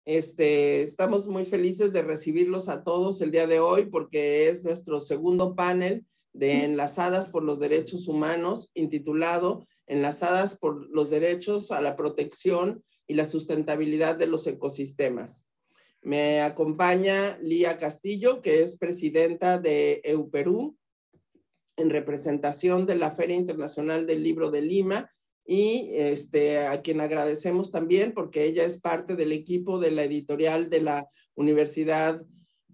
Estamos muy felices de recibirlos a todos el día de hoy porque es nuestro segundo panel de Enlazadas por los Derechos Humanos, intitulado Enlazadas por los Derechos a la Protección y la Sustentabilidad de los Ecosistemas. Me acompaña Lía Castillo, que es presidenta de EUPerú, en representación de la Feria Internacional del Libro de Lima, y a quien agradecemos también porque ella es parte del equipo de la editorial de la Universidad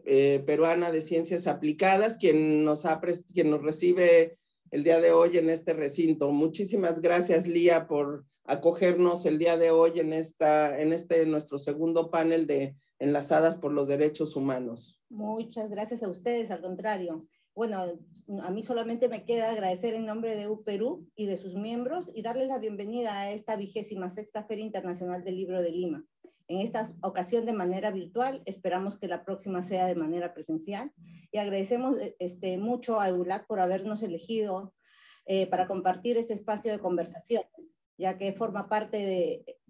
Peruana de Ciencias Aplicadas, quien nos recibe el día de hoy en este recinto. Muchísimas gracias, Lía, por acogernos el día de hoy en nuestro segundo panel de Enlazadas por los Derechos Humanos. Muchas gracias a ustedes, al contrario. Bueno, a mí solamente me queda agradecer en nombre de EUPerú y de sus miembros y darles la bienvenida a esta 26ª Feria Internacional del Libro de Lima. En esta ocasión de manera virtual, esperamos que la próxima sea de manera presencial, y agradecemos mucho a EULAC por habernos elegido para compartir este espacio de conversaciones, ya que forma parte de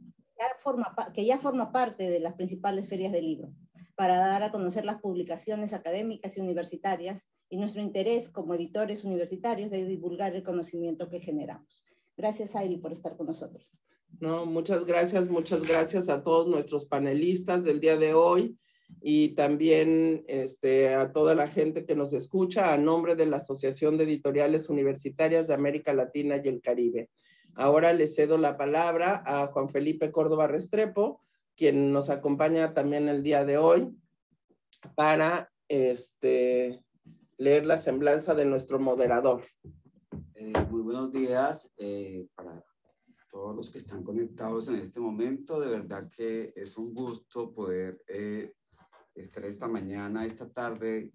las principales ferias del libro, para dar a conocer las publicaciones académicas y universitarias y nuestro interés como editores universitarios de divulgar el conocimiento que generamos. Gracias, Airi, por estar con nosotros. No, muchas gracias a todos nuestros panelistas del día de hoy y también a toda la gente que nos escucha a nombre de la Asociación de Editoriales Universitarias de América Latina y el Caribe. Ahora le cedo la palabra a Juan Felipe Córdoba Restrepo, quien nos acompaña también el día de hoy para leer la semblanza de nuestro moderador. Muy buenos días para todos los que están conectados en este momento. De verdad que es un gusto poder estar esta mañana, esta tarde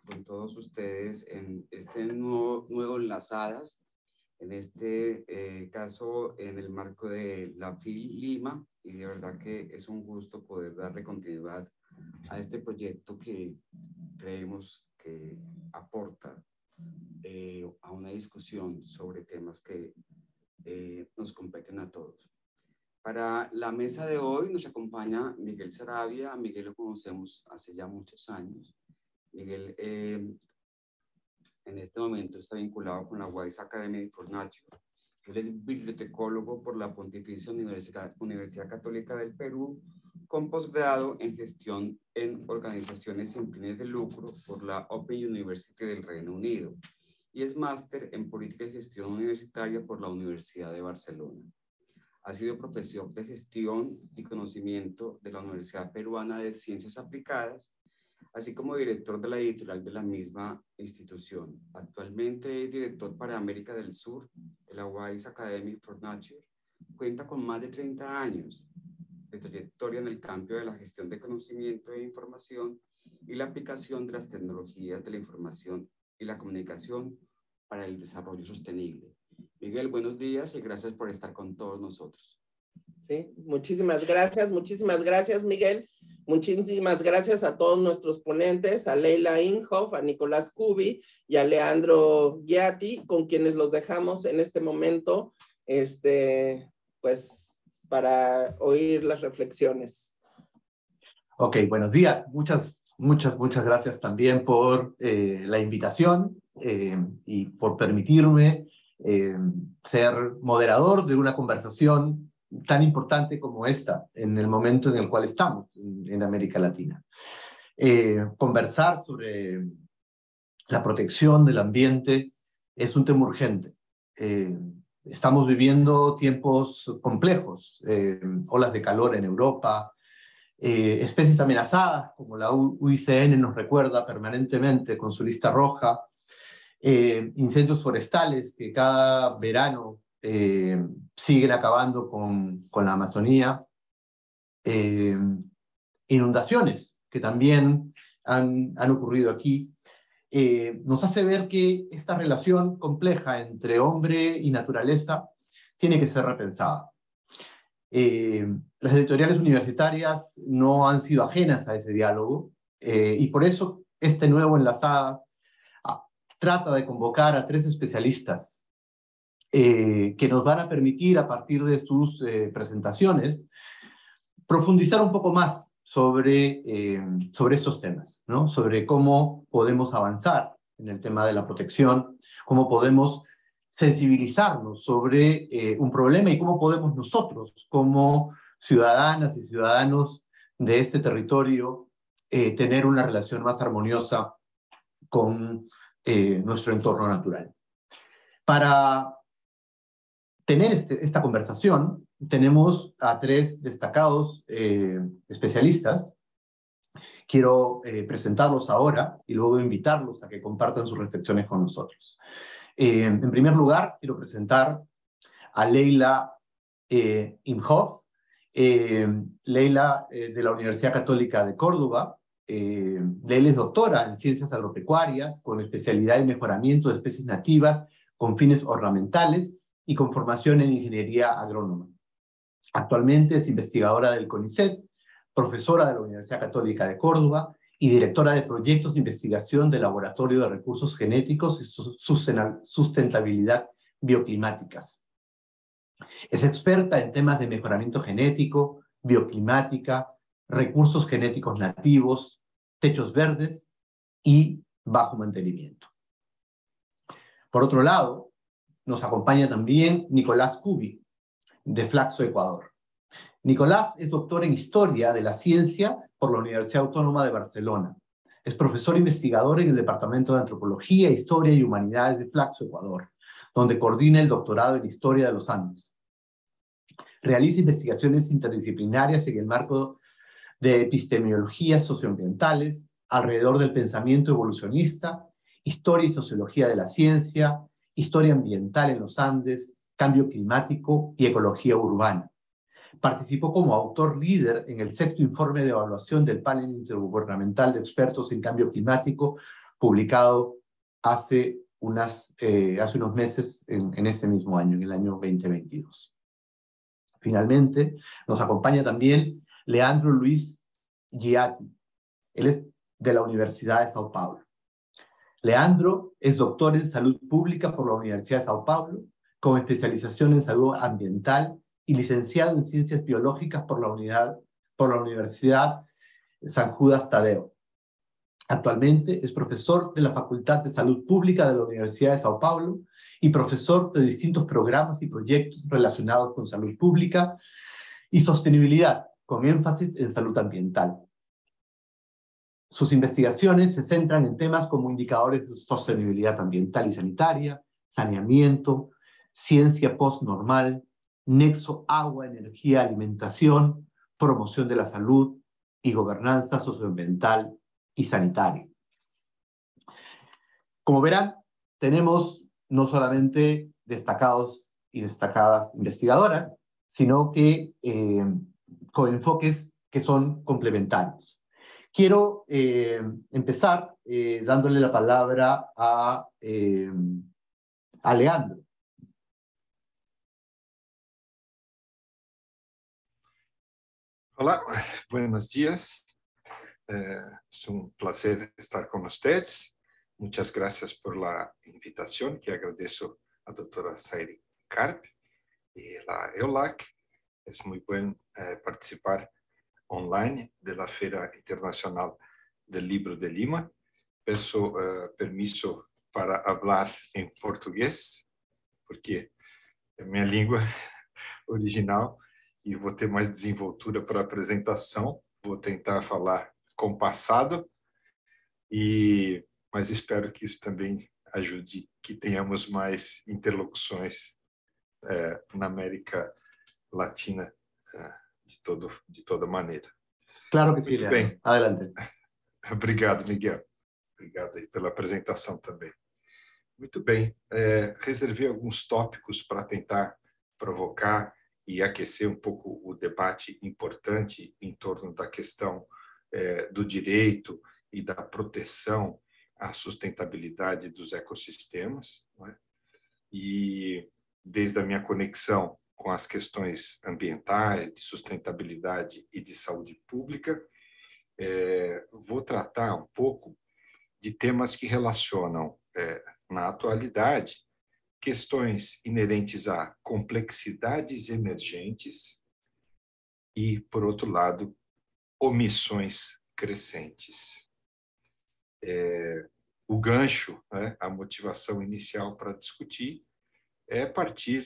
con todos ustedes en este nuevo Enlazadas, en este caso en el marco de la FIL Lima, y de verdad que es un gusto poder darle continuidad a este proyecto que creemos que aporta a una discusión sobre temas que nos competen a todos. Para la mesa de hoy nos acompaña Miguel Saravia. A Miguel lo conocemos hace ya muchos años. Miguel en este momento está vinculado con la Wise Academy for Nature. Él es bibliotecólogo por la Pontificia Universidad Católica del Perú, con posgrado en gestión en organizaciones sin fines de lucro por la Open University del Reino Unido, y es máster en política y gestión universitaria por la Universidad de Barcelona. Ha sido profesor de gestión y conocimiento de la Universidad Peruana de Ciencias Aplicadas, así como director de la editorial de la misma institución. Actualmente es director para América del Sur de la Wise Academy for Nature. Cuenta con más de 30 años de trayectoria en el campo de la gestión de conocimiento e información y la aplicación de las tecnologías de la información y la comunicación para el desarrollo sostenible. Miguel, buenos días y gracias por estar con todos nosotros. Sí, muchísimas gracias, Miguel. Muchísimas gracias a todos nuestros ponentes, a Leila Inhofe, a Nicolás Cubi y a Leandro Ghiatti, con quienes los dejamos en este momento, pues, para oír las reflexiones. Ok, buenos días. Muchas gracias también por la invitación y por permitirme ser moderador de una conversación tan importante como esta, en el momento en el cual estamos en América Latina. Conversar sobre la protección del ambiente es un tema urgente. Estamos viviendo tiempos complejos, olas de calor en Europa, especies amenazadas, como la UICN nos recuerda permanentemente con su lista roja, incendios forestales que cada verano siguen acabando con la Amazonía, inundaciones que también han ocurrido aquí. Nos hace ver que esta relación compleja entre hombre y naturaleza tiene que ser repensada. Las editoriales universitarias no han sido ajenas a ese diálogo y por eso este nuevo Enlazadas trata de convocar a 3 especialistas que nos van a permitir, a partir de sus presentaciones, profundizar un poco más sobre estos temas, ¿no? Sobre cómo podemos avanzar en el tema de la protección, cómo podemos sensibilizarnos sobre un problema y cómo podemos nosotros, como ciudadanas y ciudadanos de este territorio, tener una relación más armoniosa con nuestro entorno natural. Para tener esta conversación, tenemos a tres destacados especialistas. Quiero presentarlos ahora y luego invitarlos a que compartan sus reflexiones con nosotros. En primer lugar, quiero presentar a Leila Imhoff. Leila de la Universidad Católica de Córdoba. Leila es doctora en Ciencias Agropecuarias, con especialidad en mejoramiento de especies nativas con fines ornamentales y con formación en ingeniería agrónoma. Actualmente es investigadora del CONICET, profesora de la Universidad Católica de Córdoba y directora de proyectos de investigación del Laboratorio de Recursos Genéticos y Sustentabilidad Bioclimáticas. Es experta en temas de mejoramiento genético, bioclimática, recursos genéticos nativos, techos verdes y bajo mantenimiento. Por otro lado, nos acompaña también Nicolás Cubi, de Flaxo, Ecuador. Nicolás es doctor en Historia de la Ciencia por la Universidad Autónoma de Barcelona. Es profesor investigador en el Departamento de Antropología, Historia y Humanidades de Flaxo, Ecuador, donde coordina el doctorado en Historia de los Andes. Realiza investigaciones interdisciplinarias en el marco de epistemologías socioambientales, alrededor del pensamiento evolucionista, historia y sociología de la ciencia, historia ambiental en los Andes, cambio climático y ecología urbana. Participó como autor líder en el 6º informe de evaluación del panel intergubernamental de expertos en cambio climático, publicado hace unos meses en este mismo año, en el año 2022. Finalmente, nos acompaña también Leandro Luis Giatti. Él es de la Universidad de Sao Paulo. Leandro es doctor en salud pública por la Universidad de Sao Paulo, con especialización en salud ambiental y licenciado en ciencias biológicas por la Universidad San Judas Tadeo. Actualmente es profesor de la Facultad de Salud Pública de la Universidad de Sao Paulo y profesor de distintos programas y proyectos relacionados con salud pública y sostenibilidad, con énfasis en salud ambiental. Sus investigaciones se centran en temas como indicadores de sostenibilidad ambiental y sanitaria, saneamiento, ciencia postnormal, nexo agua, energía, alimentación, promoción de la salud y gobernanza socioambiental y sanitaria. Como verán, tenemos no solamente destacados y destacadas investigadoras, sino que con enfoques que son complementarios. Quiero empezar dándole la palabra a Leandro. Hola, buenos días. Es un placer estar con ustedes. Muchas gracias por la invitación, que agradezco a la doctora Sairi Karp y la EULAC. Es muy bueno participar online de la Feira Internacional del Libro de Lima. Peço permiso para hablar en portugués, porque é minha língua original e vou ter mais desenvoltura para a apresentação. Vou tentar falar compassado, mas espero que isso também ajude que tenhamos mais interlocuções na América Latina de toda maneira. Claro que sim, Muito bem. Adelante. Obrigado, Miguel. Obrigado aí pela apresentação também. Muito bem. Reservei alguns tópicos para tentar provocar e aquecer um pouco o debate importante em torno da questão do direito e da proteção à sustentabilidade dos ecossistemas, não é? E desde a minha conexão com as questões ambientais, de sustentabilidade e de saúde pública, vou tratar um pouco de temas que relacionam, na atualidade, questões inerentes a complexidades emergentes e, por outro lado, omissões crescentes. O gancho, né, a motivação inicial para discutir é a partir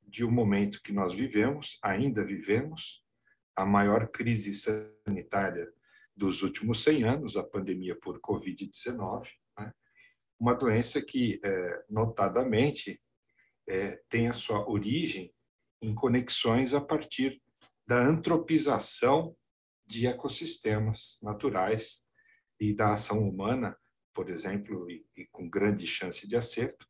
de um momento que nós vivemos, ainda vivemos, a maior crise sanitária dos últimos 100 anos, a pandemia por Covid-19, né? Uma doença que, notadamente, tem a sua origem em conexões a partir da antropização de ecossistemas naturais e da ação humana, por exemplo, e com grande chance de acerto,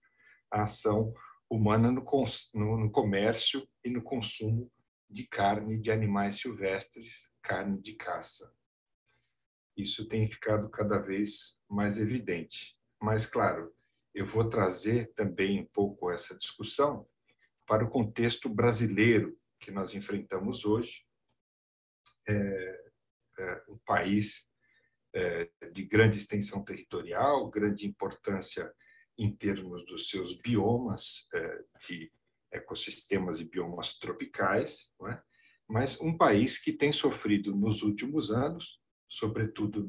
a ação humana no comércio e no consumo de carne de animais silvestres, carne de caça. Isso tem ficado cada vez mais evidente. Mas, claro, eu vou trazer também um pouco essa discussão para o contexto brasileiro que nós enfrentamos hoje, um país de grande extensão territorial, grande importância em termos dos seus biomas, de ecossistemas e biomas tropicais, não é? Mas um país que tem sofrido nos últimos anos, sobretudo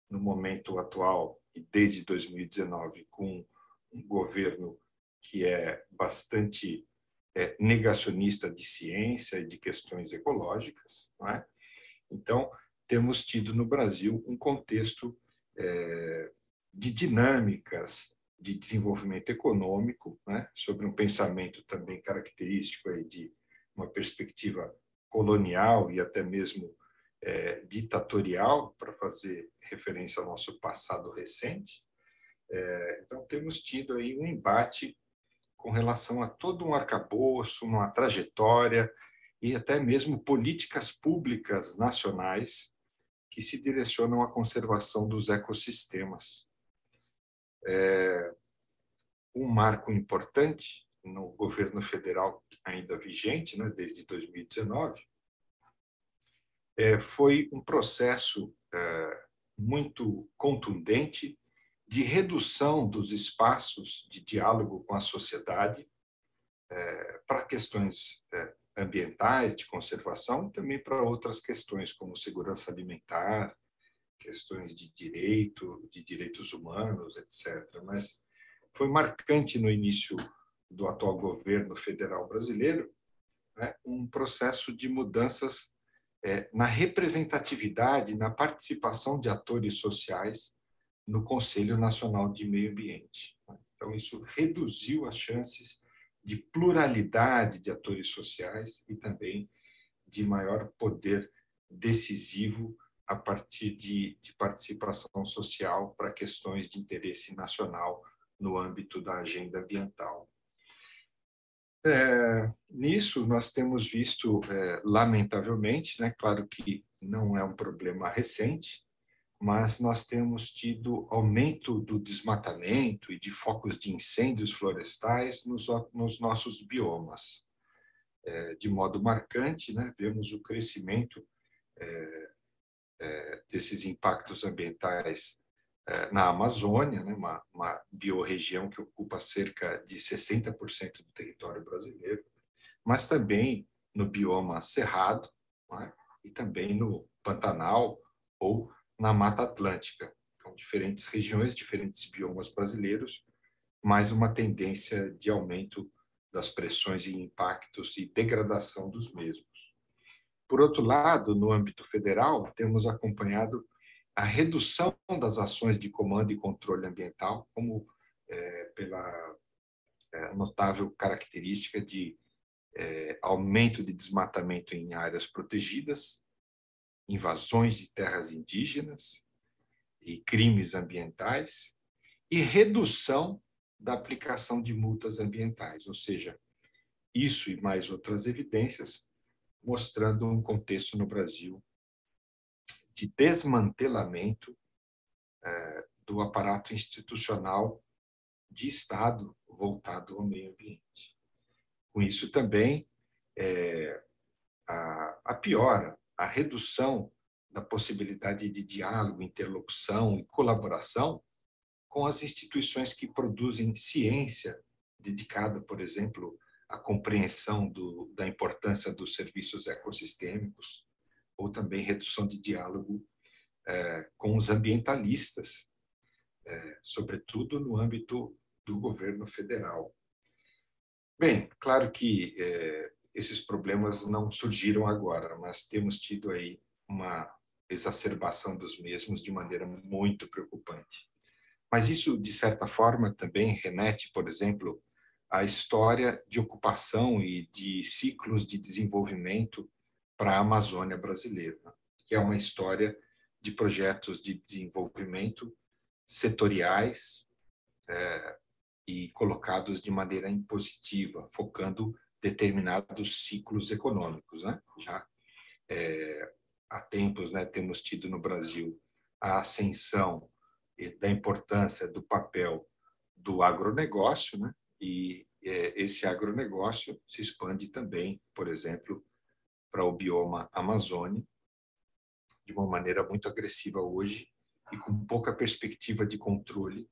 no momento atual e desde 2019, com um governo que é bastante negacionista de ciência e de questões ecológicas, não é? Então, temos tido no Brasil um contexto de dinâmicas de desenvolvimento econômico, né, sobre um pensamento também característico aí de uma perspectiva colonial e até mesmo ditatorial, para fazer referência ao nosso passado recente. Então, temos tido aí um embate com relação a todo um arcabouço, uma trajetória e até mesmo políticas públicas nacionais que se direcionam à conservação dos ecossistemas. Um marco importante no governo federal ainda vigente, né, desde 2019, foi um processo muito contundente de redução dos espaços de diálogo com a sociedade para questões ambientais, de conservação, e também para outras questões, como segurança alimentar, questões de direitos humanos, etc. Mas foi marcante no início do atual governo federal brasileiro, né, um processo de mudanças na representatividade, na participação de atores sociais no Conselho Nacional de Meio Ambiente. Então, isso reduziu as chances de pluralidade de atores sociais e também de maior poder decisivo a partir de participação social para questões de interesse nacional no âmbito da agenda ambiental. Nisso, nós temos visto, lamentavelmente, né, claro que não é um problema recente, mas nós temos tido aumento do desmatamento e de focos de incêndios florestais nos nossos biomas. De modo marcante, né, vemos o crescimento desses impactos ambientais na Amazônia, né, uma biorregião que ocupa cerca de 60% do território brasileiro, mas também no bioma Cerrado, né, e também no Pantanal ou na Mata Atlântica. Então, diferentes regiões, diferentes biomas brasileiros, mas uma tendência de aumento das pressões e impactos e degradação dos mesmos. Por outro lado, no âmbito federal, temos acompanhado a redução das ações de comando e controle ambiental, como pela notável característica de aumento de desmatamento em áreas protegidas, invasões de terras indígenas e crimes ambientais, e redução da aplicação de multas ambientais, ou seja, isso e mais outras evidências, mostrando um contexto no Brasil de desmantelamento do aparato institucional de Estado voltado ao meio ambiente. Com isso também a piora, a redução da possibilidade de diálogo, interlocução e colaboração com as instituições que produzem ciência dedicada, por exemplo, a compreensão da importância dos serviços ecossistêmicos, ou também redução de diálogo com os ambientalistas, sobretudo no âmbito do governo federal. Bem, claro que esses problemas não surgiram agora, mas temos tido aí uma exacerbação dos mesmos de maneira muito preocupante. Mas isso, de certa forma, também remete, por exemplo, à história de ocupação e de ciclos de desenvolvimento para a Amazônia brasileira, que é uma história de projetos de desenvolvimento setoriais e colocados de maneira impositiva, focando determinados ciclos econômicos, né? Já há tempos, né, temos tido no Brasil a ascensão da importância do papel do agronegócio, né? E esse agronegócio se expande também, por exemplo, para o bioma Amazônia, de uma maneira muito agressiva hoje e com pouca perspectiva de controle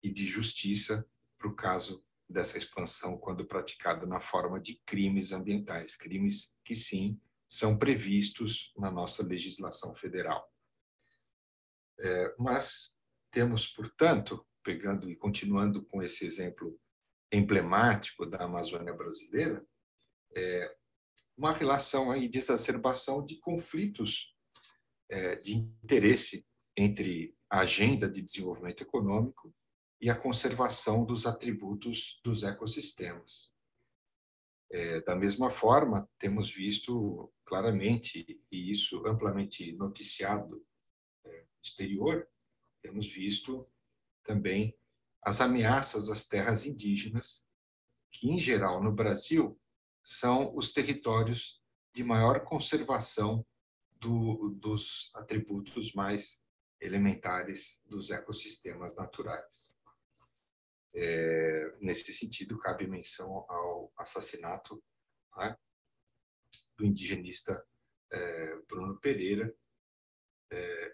e de justiça para o caso dessa expansão quando praticada na forma de crimes ambientais, crimes que sim são previstos na nossa legislação federal. Mas temos, portanto, pegando e continuando com esse exemplo emblemático da Amazônia brasileira, uma relação aí de exacerbação de conflitos de interesse entre a agenda de desenvolvimento econômico e a conservação dos atributos dos ecossistemas. Da mesma forma, temos visto claramente, e isso amplamente noticiado no exterior, temos visto também as ameaças às terras indígenas, que, em geral, no Brasil, são os territórios de maior conservação dos atributos mais elementares dos ecossistemas naturais. Nesse sentido, cabe menção ao assassinato, né, do indigenista Bruno Pereira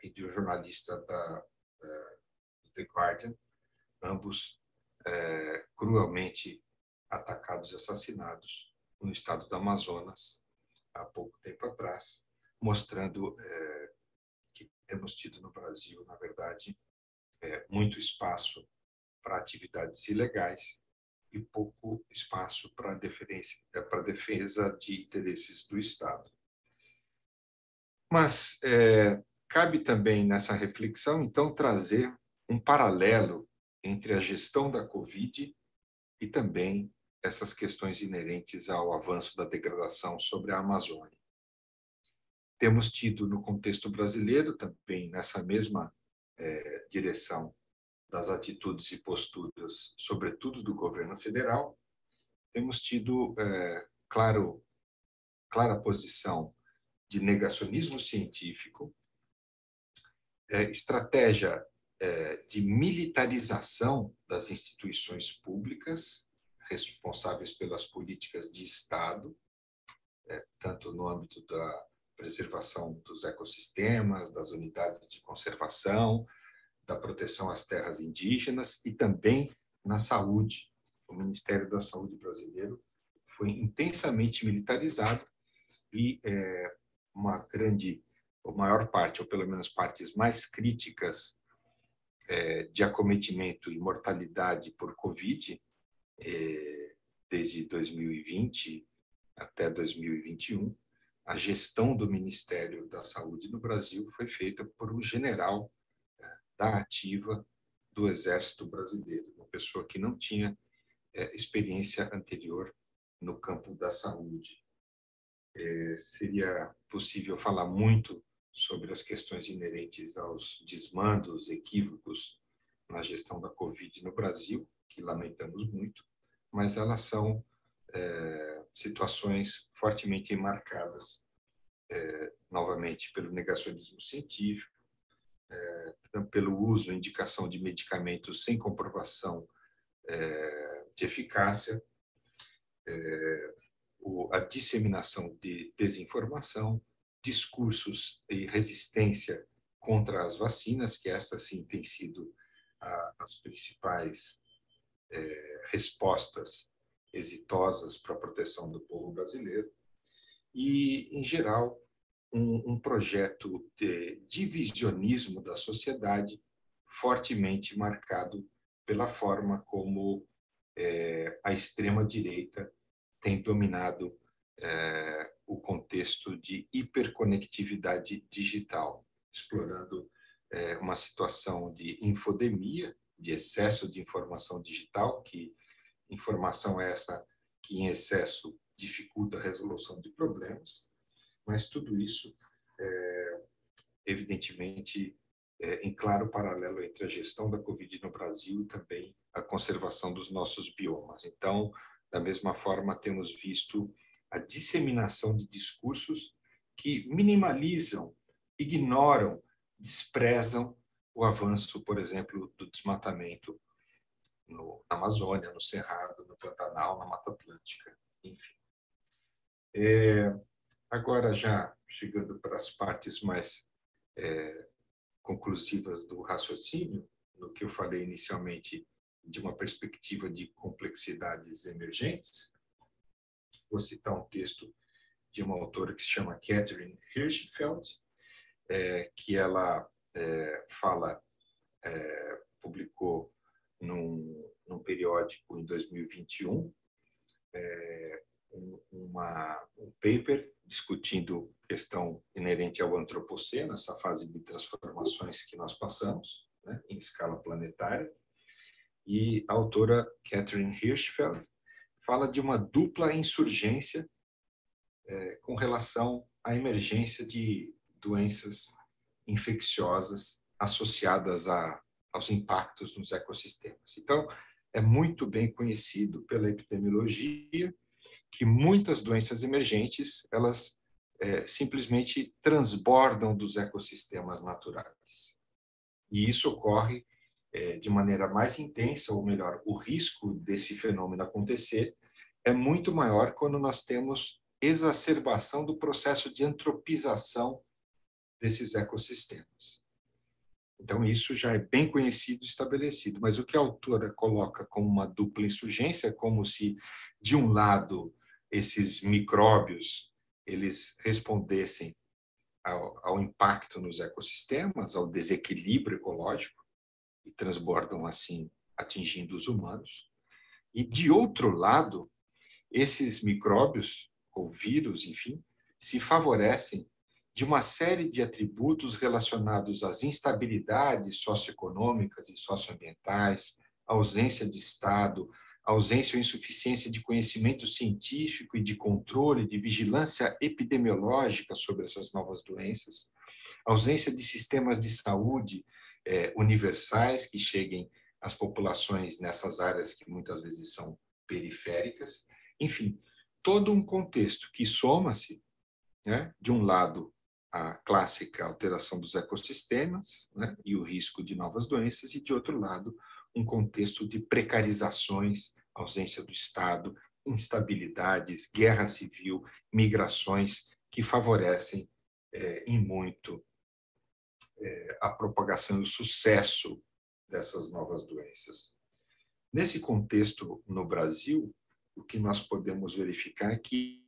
e de um jornalista do The Guardian, ambos cruelmente atacados e assassinados no estado do Amazonas há pouco tempo atrás, mostrando que temos tido no Brasil, na verdade, muito espaço para atividades ilegais e pouco espaço para defesa de interesses do Estado. Mas cabe também nessa reflexão, então, trazer um paralelo entre a gestão da Covid e também essas questões inerentes ao avanço da degradação sobre a Amazônia. Temos tido no contexto brasileiro também nessa mesma direção das atitudes e posturas, sobretudo do governo federal, temos tido clara posição de negacionismo científico, estratégia de militarização das instituições públicas responsáveis pelas políticas de Estado, tanto no âmbito da preservação dos ecossistemas, das unidades de conservação, da proteção às terras indígenas e também na saúde. O Ministério da Saúde brasileiro foi intensamente militarizado e a maior parte, ou pelo menos partes mais críticas de acometimento e mortalidade por Covid, desde 2020 até 2021, a gestão do Ministério da Saúde no Brasil foi feita por um general da ativa do Exército Brasileiro, uma pessoa que não tinha experiência anterior no campo da saúde. Seria possível falar muito sobre as questões inerentes aos desmandos, equívocos na gestão da Covid no Brasil, que lamentamos muito, mas elas são situações fortemente marcadas, novamente, pelo negacionismo científico, pelo uso e indicação de medicamentos sem comprovação de eficácia, a disseminação de desinformação, discursos e resistência contra as vacinas, que essa sim tem sido as principais respostas exitosas para a proteção do povo brasileiro e, em geral, um projeto de divisionismo da sociedade fortemente marcado pela forma como a extrema-direita tem dominado o contexto de hiperconectividade digital, explorando uma situação de infodemia, de excesso de informação digital, que informação essa que em excesso dificulta a resolução de problemas, mas tudo isso, evidentemente, em claro paralelo entre a gestão da Covid no Brasil e também a conservação dos nossos biomas. Então, da mesma forma, temos visto a disseminação de discursos que minimalizam, ignoram, desprezam o avanço, por exemplo, do desmatamento na Amazônia, no Cerrado, no Pantanal, na Mata Atlântica, enfim. Agora, já chegando para as partes mais conclusivas do raciocínio, no que eu falei inicialmente de uma perspectiva de complexidades emergentes, vou citar um texto de uma autora que se chama Catherine Hirschfeld, que ela publicou num periódico em 2021 um paper discutindo questão inerente ao antropoceno, essa fase de transformações que nós passamos, né, em escala planetária. E a autora Catherine Hirschfeld fala de uma dupla insurgência com relação à emergência de doenças infecciosas associadas aos impactos nos ecossistemas. Então, é muito bem conhecido pela epidemiologia que muitas doenças emergentes, elas simplesmente transbordam dos ecossistemas naturais. E isso ocorre de maneira mais intensa, ou melhor, o risco desse fenômeno acontecer é muito maior quando nós temos exacerbação do processo de antropização desses ecossistemas. Então, isso já é bem conhecido e estabelecido. Mas o que a autora coloca como uma dupla insurgência é como se, de um lado, esses micróbios eles respondessem ao impacto nos ecossistemas, ao desequilíbrio ecológico, e transbordam assim, atingindo os humanos. E, de outro lado, esses micróbios, ou vírus, enfim, se favorecem de uma série de atributos relacionados às instabilidades socioeconômicas e socioambientais, ausência de Estado, ausência ou insuficiência de conhecimento científico e de controle, de vigilância epidemiológica sobre essas novas doenças, ausência de sistemas de saúde universais que cheguem às populações nessas áreas que muitas vezes são periféricas. Enfim, todo um contexto que soma-se, né, de um lado, a clássica alteração dos ecossistemas, né, e o risco de novas doenças, e, de outro lado, um contexto de precarizações, ausência do Estado, instabilidades, guerra civil, migrações, que favorecem em muito a propagação e o sucesso dessas novas doenças. Nesse contexto, no Brasil, o que nós podemos verificar é que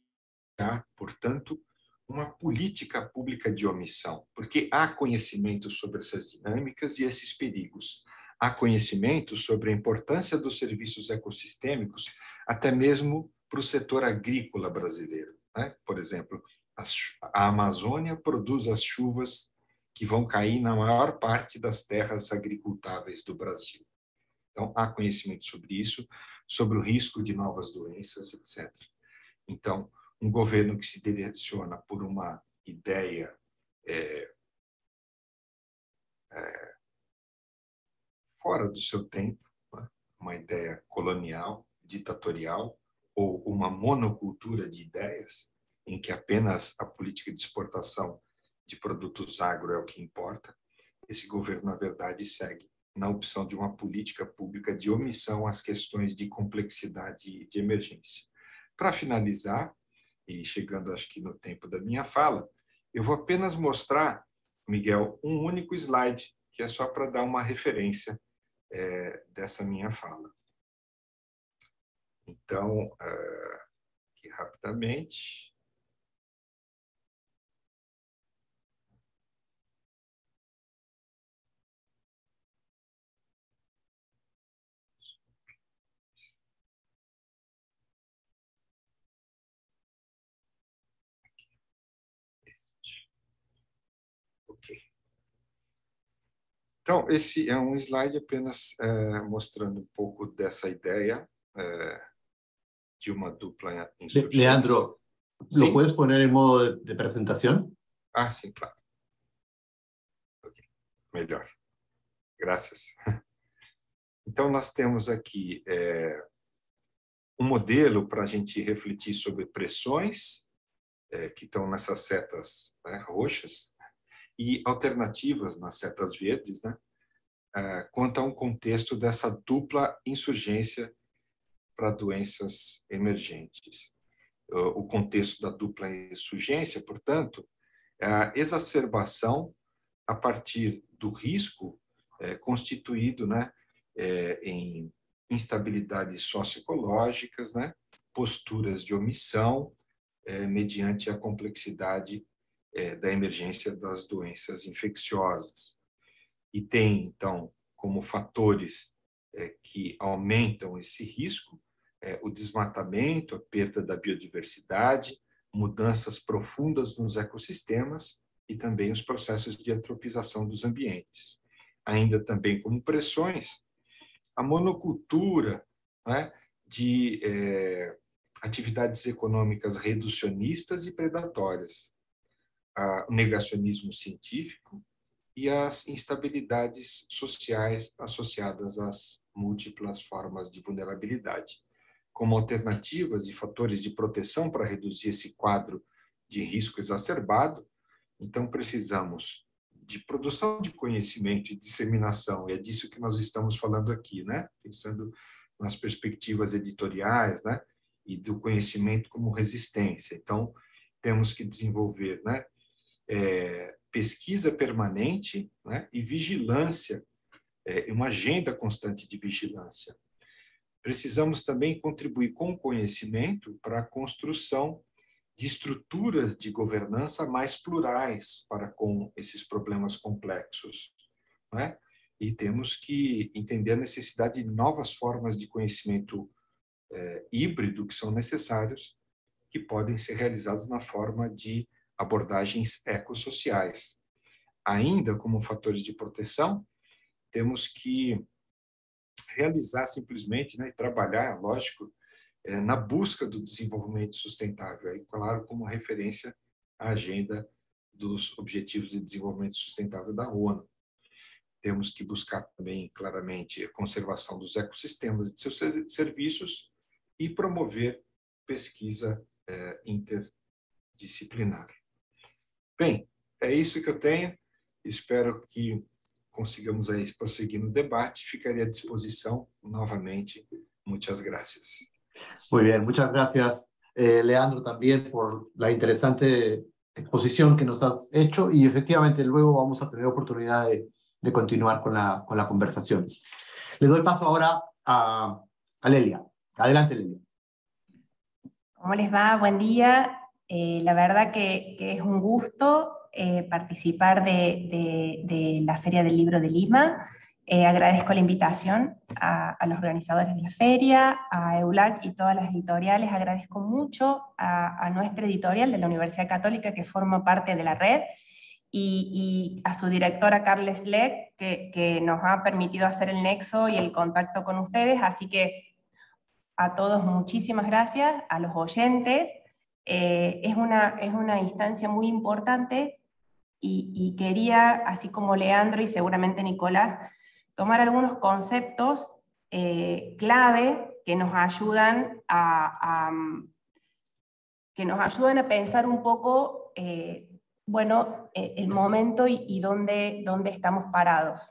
há, portanto, uma política pública de omissão, porque há conhecimento sobre essas dinâmicas e esses perigos. Há conhecimento sobre a importância dos serviços ecossistêmicos, até mesmo para o setor agrícola brasileiro, né? Por exemplo, a Amazônia produz as chuvas que vão cair na maior parte das terras agricultáveis do Brasil. Então, há conhecimento sobre isso, sobre o risco de novas doenças, etc. Então, um governo que se direciona por uma ideia fora do seu tempo, né? Uma ideia colonial, ditatorial, ou uma monocultura de ideias, em que apenas a política de exportação de produtos agro é o que importa, esse governo, na verdade, segue na opção de uma política pública de omissão às questões de complexidade e de emergência. Para finalizar, e chegando acho que no tempo da minha fala, eu vou apenas mostrar, Miguel, um único slide, que é só para dar uma referência dessa minha fala. Então, aqui rapidamente. Ok. Então, esse é um slide apenas mostrando um pouco dessa ideia de uma dupla insurgência. Leandro, ¿Sí? ¿lo puedes poner en modo de presentación? Ah, sim, claro. Ok, melhor. Graças. Então, nós temos aqui um modelo para a gente refletir sobre pressões, que estão nessas setas, né, roxas, e alternativas nas setas verdes, né, quanto a um contexto dessa dupla insurgência para doenças emergentes. O contexto da dupla insurgência, portanto, é a exacerbação a partir do risco constituído, né, em instabilidades socioecológicas, né, posturas de omissão, mediante a complexidade da emergência das doenças infecciosas. E tem, então, como fatores que aumentam esse risco, o desmatamento, a perda da biodiversidade, mudanças profundas nos ecossistemas e também os processos de antropização dos ambientes. Ainda também como pressões, a monocultura, né, de atividades econômicas reducionistas e predatórias, o negacionismo científico e as instabilidades sociais associadas às múltiplas formas de vulnerabilidade. Como alternativas e fatores de proteção para reduzir esse quadro de risco exacerbado, então precisamos de produção de conhecimento e disseminação, e é disso que nós estamos falando aqui, né? Pensando nas perspectivas editoriais, né? E do conhecimento como resistência. Então, temos que desenvolver, né, pesquisa permanente, né, e vigilância, uma agenda constante de vigilância. Precisamos também contribuir com conhecimento para a construção de estruturas de governança mais plurais para com esses problemas complexos, né? E temos que entender a necessidade de novas formas de conhecimento híbrido que são necessários, que podem ser realizados na forma de abordagens ecossociais. Ainda como fatores de proteção, temos que realizar simplesmente, né, e trabalhar, lógico, na busca do desenvolvimento sustentável, aí, claro, como referência à agenda dos Objetivos de Desenvolvimento Sustentável da ONU. Temos que buscar também, claramente, a conservação dos ecossistemas e de seus serviços e promover pesquisa interdisciplinar. Bem, é isso que eu tenho. Espero que consigamos aí prosseguir no debate. Ficaria à disposição novamente. Muchas gracias. Muy bien, muchas gracias, Leandro, también por la interesante exposición que nos has hecho y efectivamente luego vamos a tener oportunidad de continuar con la conversación. Le doy paso ahora a Lelia. Adelante, Lelia. ¿Cómo les va? Buen día. La verdad que es un gusto participar de la Feria del Libro de Lima. Agradezco la invitación a los organizadores de la feria, a EULAC y todas las editoriales. Agradezco mucho a nuestra editorial de la Universidad Católica, que forma parte de la red, y a su directora, Carles Leck, que nos ha permitido hacer el nexo y el contacto con ustedes. Así que a todos muchísimas gracias, a los oyentes. Es una instancia muy importante y quería, así como Leandro y seguramente Nicolás, tomar algunos conceptos clave que nos ayudan a pensar un poco el momento y dónde estamos parados.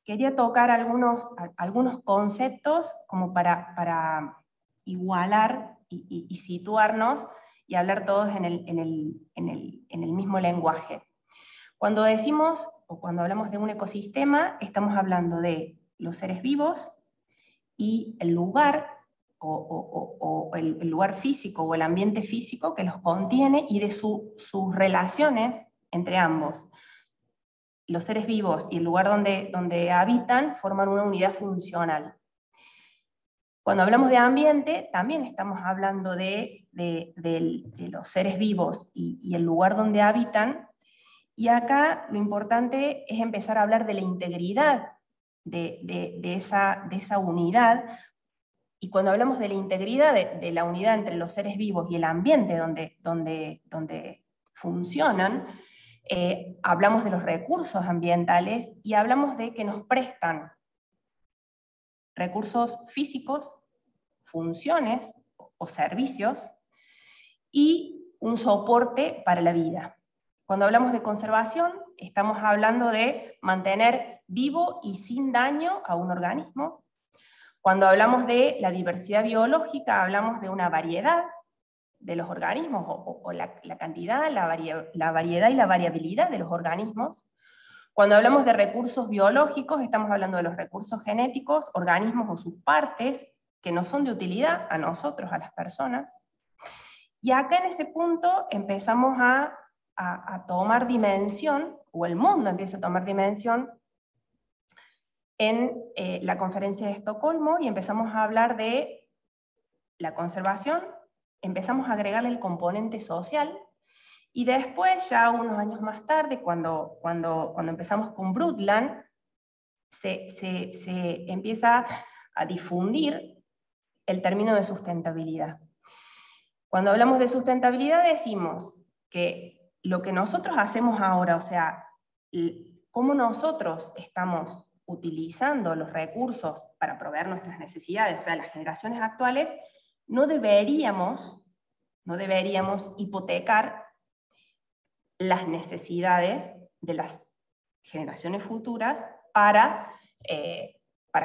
Quería tocar algunos conceptos como para igualar y situarnos y hablar todos en el mismo lenguaje. Cuando decimos o cuando hablamos de un ecosistema, estamos hablando de los seres vivos y el lugar o el lugar físico o el ambiente físico que los contiene y de sus relaciones entre ambos. Los seres vivos y el lugar donde habitan forman una unidad funcional. Cuando hablamos de ambiente, también estamos hablando de los seres vivos y el lugar donde habitan, y acá lo importante es empezar a hablar de la integridad de esa unidad. Y cuando hablamos de la integridad de la unidad entre los seres vivos y el ambiente donde funcionan, hablamos de los recursos ambientales y hablamos de que nos prestan recursos físicos, funciones o servicios, y un soporte para la vida. Cuando hablamos de conservación, estamos hablando de mantener vivo y sin daño a un organismo. Cuando hablamos de la diversidad biológica, hablamos de una variedad de los organismos, o la cantidad, la variedad y la variabilidad de los organismos. Cuando hablamos de recursos biológicos, estamos hablando de los recursos genéticos, organismos o subpartes que nos son de utilidad a nosotros, a las personas. Y acá en ese punto empezamos a tomar dimensión, o el mundo empieza a tomar dimensión, en la conferencia de Estocolmo, y empezamos a hablar de la conservación, empezamos a agregarle el componente social, y después, ya unos años más tarde, cuando empezamos con Brundtland, se empieza a difundir el término de sustentabilidad. Cuando hablamos de sustentabilidad decimos que lo que nosotros hacemos ahora, o sea, cómo nosotros estamos utilizando los recursos para proveer nuestras necesidades, o sea, las generaciones actuales, no deberíamos hipotecar las necesidades de las generaciones futuras para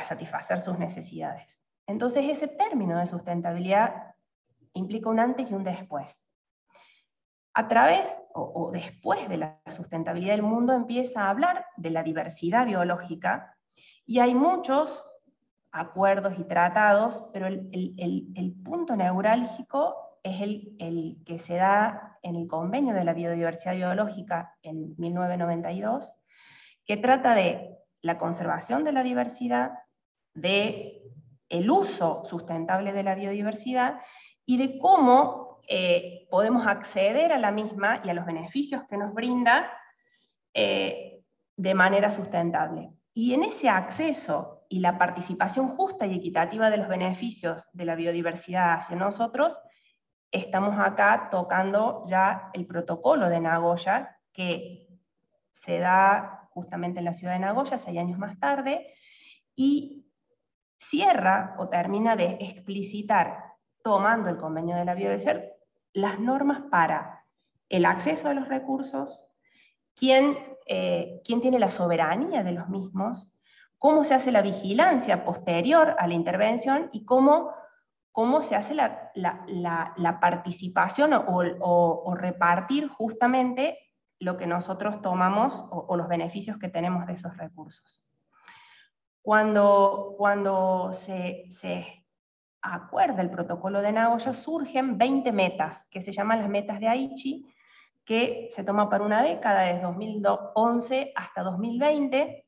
satisfacer sus necesidades. Entonces ese término de sustentabilidad implica un antes y un después. A través o después de la sustentabilidad, el mundo empieza a hablar de la diversidad biológica, y hay muchos acuerdos y tratados, pero el punto neurálgico es el que se da en el Convenio de la Biodiversidad Biológica en 1992, que trata de la conservación de la diversidad, de el uso sustentable de la biodiversidad, y de cómo podemos acceder a la misma y a los beneficios que nos brinda de manera sustentable. Y en ese acceso y la participación justa y equitativa de los beneficios de la biodiversidad hacia nosotros, estamos acá tocando ya el protocolo de Nagoya, que se da justamente en la ciudad de Nagoya 6 años más tarde, y cierra o termina de explicitar, tomando el Convenio de la Biodiversidad, las normas para el acceso a los recursos, quién tiene la soberanía de los mismos, cómo se hace la vigilancia posterior a la intervención, y cómo se hace la participación o repartir justamente lo que nosotros tomamos o los beneficios que tenemos de esos recursos. Cuando se acuerda el protocolo de Nagoya, surgen 20 metas, que se llaman las metas de Aichi, que se toma para una década, desde 2011 hasta 2020,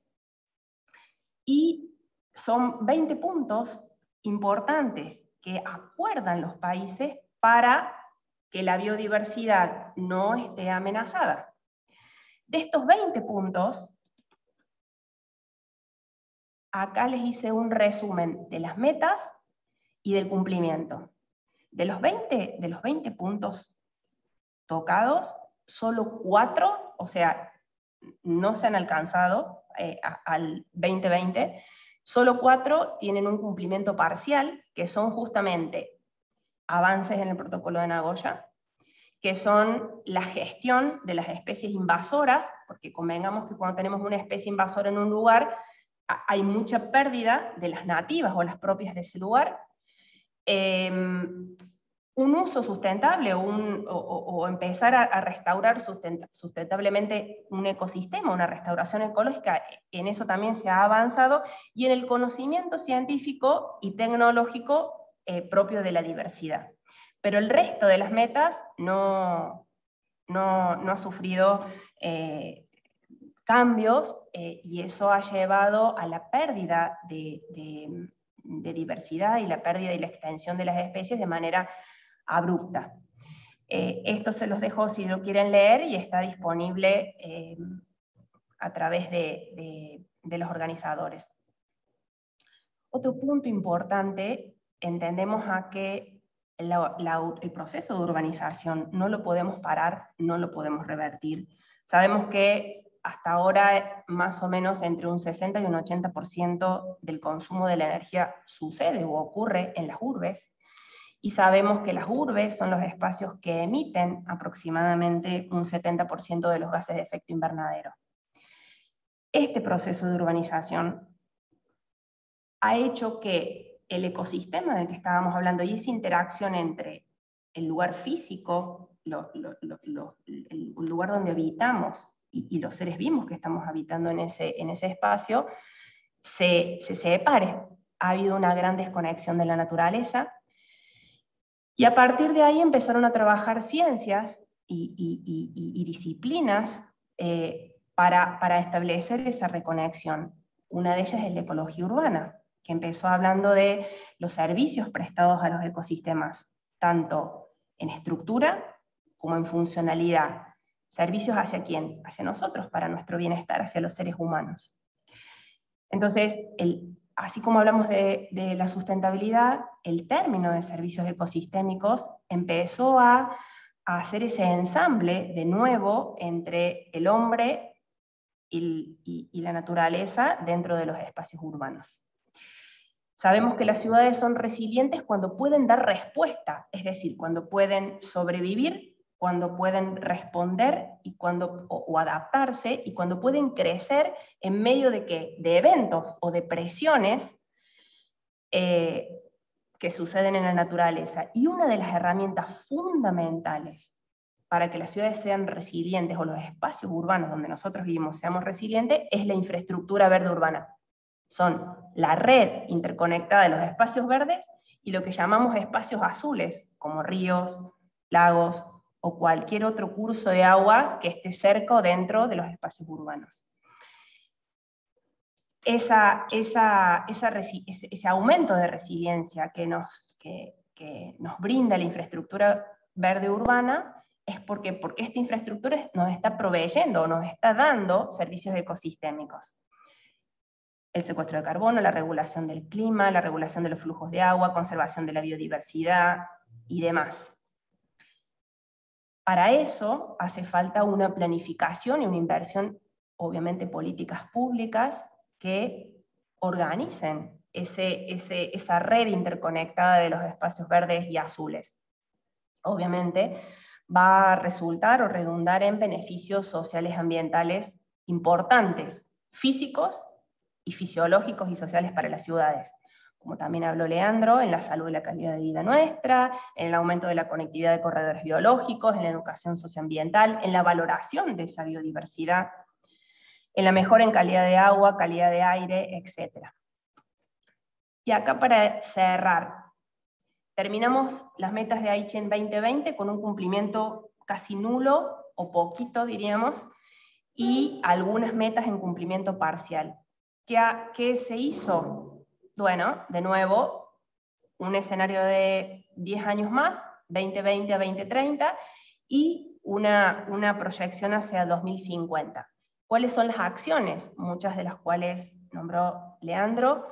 y son 20 puntos importantes que acuerdan los países para que la biodiversidad no esté amenazada. De estos 20 puntos, acá les hice un resumen de las metas y del cumplimiento. De los 20 puntos tocados, solo 4, o sea, no se han alcanzado al 2020, solo 4 tienen un cumplimiento parcial, que son justamente avances en el protocolo de Nagoya, que son la gestión de las especies invasoras, porque convengamos que cuando tenemos una especie invasora en un lugar, hay mucha pérdida de las nativas o las propias de ese lugar. Un uso sustentable o empezar a restaurar sustentablemente un ecosistema, una restauración ecológica, en eso también se ha avanzado, y en el conocimiento científico y tecnológico propio de la diversidad. Pero el resto de las metas no ha sufrido cambios, y eso ha llevado a la pérdida de diversidad y la pérdida y la extensión de las especies de manera abrupta. Esto se los dejo si lo quieren leer y está disponible a través de los organizadores. Otro punto importante, entendemos a que el proceso de urbanización no lo podemos parar, no lo podemos revertir. Sabemos que hasta ahora más o menos entre un 60 y un 80% del consumo de la energía sucede o ocurre en las urbes, y sabemos que las urbes son los espacios que emiten aproximadamente un 70% de los gases de efecto invernadero. Este proceso de urbanización ha hecho que el ecosistema del que estábamos hablando y esa interacción entre el lugar físico, el lugar donde habitamos y los seres vivos que estamos habitando en ese espacio, se separe. Ha habido una gran desconexión de la naturaleza, y a partir de ahí empezaron a trabajar ciencias y disciplinas para establecer esa reconexión. Una de ellas es la ecología urbana, que empezó hablando de los servicios prestados a los ecosistemas, tanto en estructura como en funcionalidad. ¿Servicios hacia quién? Hacia nosotros, para nuestro bienestar, hacia los seres humanos. Entonces, así como hablamos de la sustentabilidad, el término de servicios ecosistémicos empezó a hacer ese ensamble de nuevo entre el hombre y la naturaleza dentro de los espacios urbanos. Sabemos que las ciudades son resilientes cuando pueden dar respuesta, es decir, cuando pueden sobrevivir, cuando pueden responder o adaptarse, y cuando pueden crecer en medio de eventos o de presiones que suceden en la naturaleza. Y una de las herramientas fundamentales para que las ciudades sean resilientes, o los espacios urbanos donde nosotros vivimos seamos resilientes, es la infraestructura verde urbana. Son la red interconectada de los espacios verdes y lo que llamamos espacios azules, como ríos, lagos o cualquier otro curso de agua que esté cerca o dentro de los espacios urbanos. Ese aumento de resiliencia que nos brinda la infraestructura verde urbana es porque esta infraestructura nos está proveyendo o nos está dando servicios ecosistémicos. El secuestro de carbono, la regulación del clima, la regulación de los flujos de agua, conservación de la biodiversidad y demás. Para eso hace falta una planificación y una inversión, obviamente políticas públicas, que organicen esa red interconectada de los espacios verdes y azules. Obviamente va a resultar o redundar en beneficios sociales ambientales importantes, físicos y fisiológicos y sociales para las ciudades. Como también habló Leandro, en la salud y la calidad de vida nuestra, en el aumento de la conectividad de corredores biológicos, en la educación socioambiental, en la valoración de esa biodiversidad, en la mejora en calidad de agua, calidad de aire, etc. Y acá para cerrar, terminamos las metas de Aichen 2020 con un cumplimiento casi nulo, o poquito diríamos, y algunas metas en cumplimiento parcial. ¿Qué se hizo? Bueno, de nuevo, un escenario de 10 años más, 2020 a 2030, y una proyección hacia 2050. ¿Cuáles son las acciones? Muchas de las cuales nombró Leandro,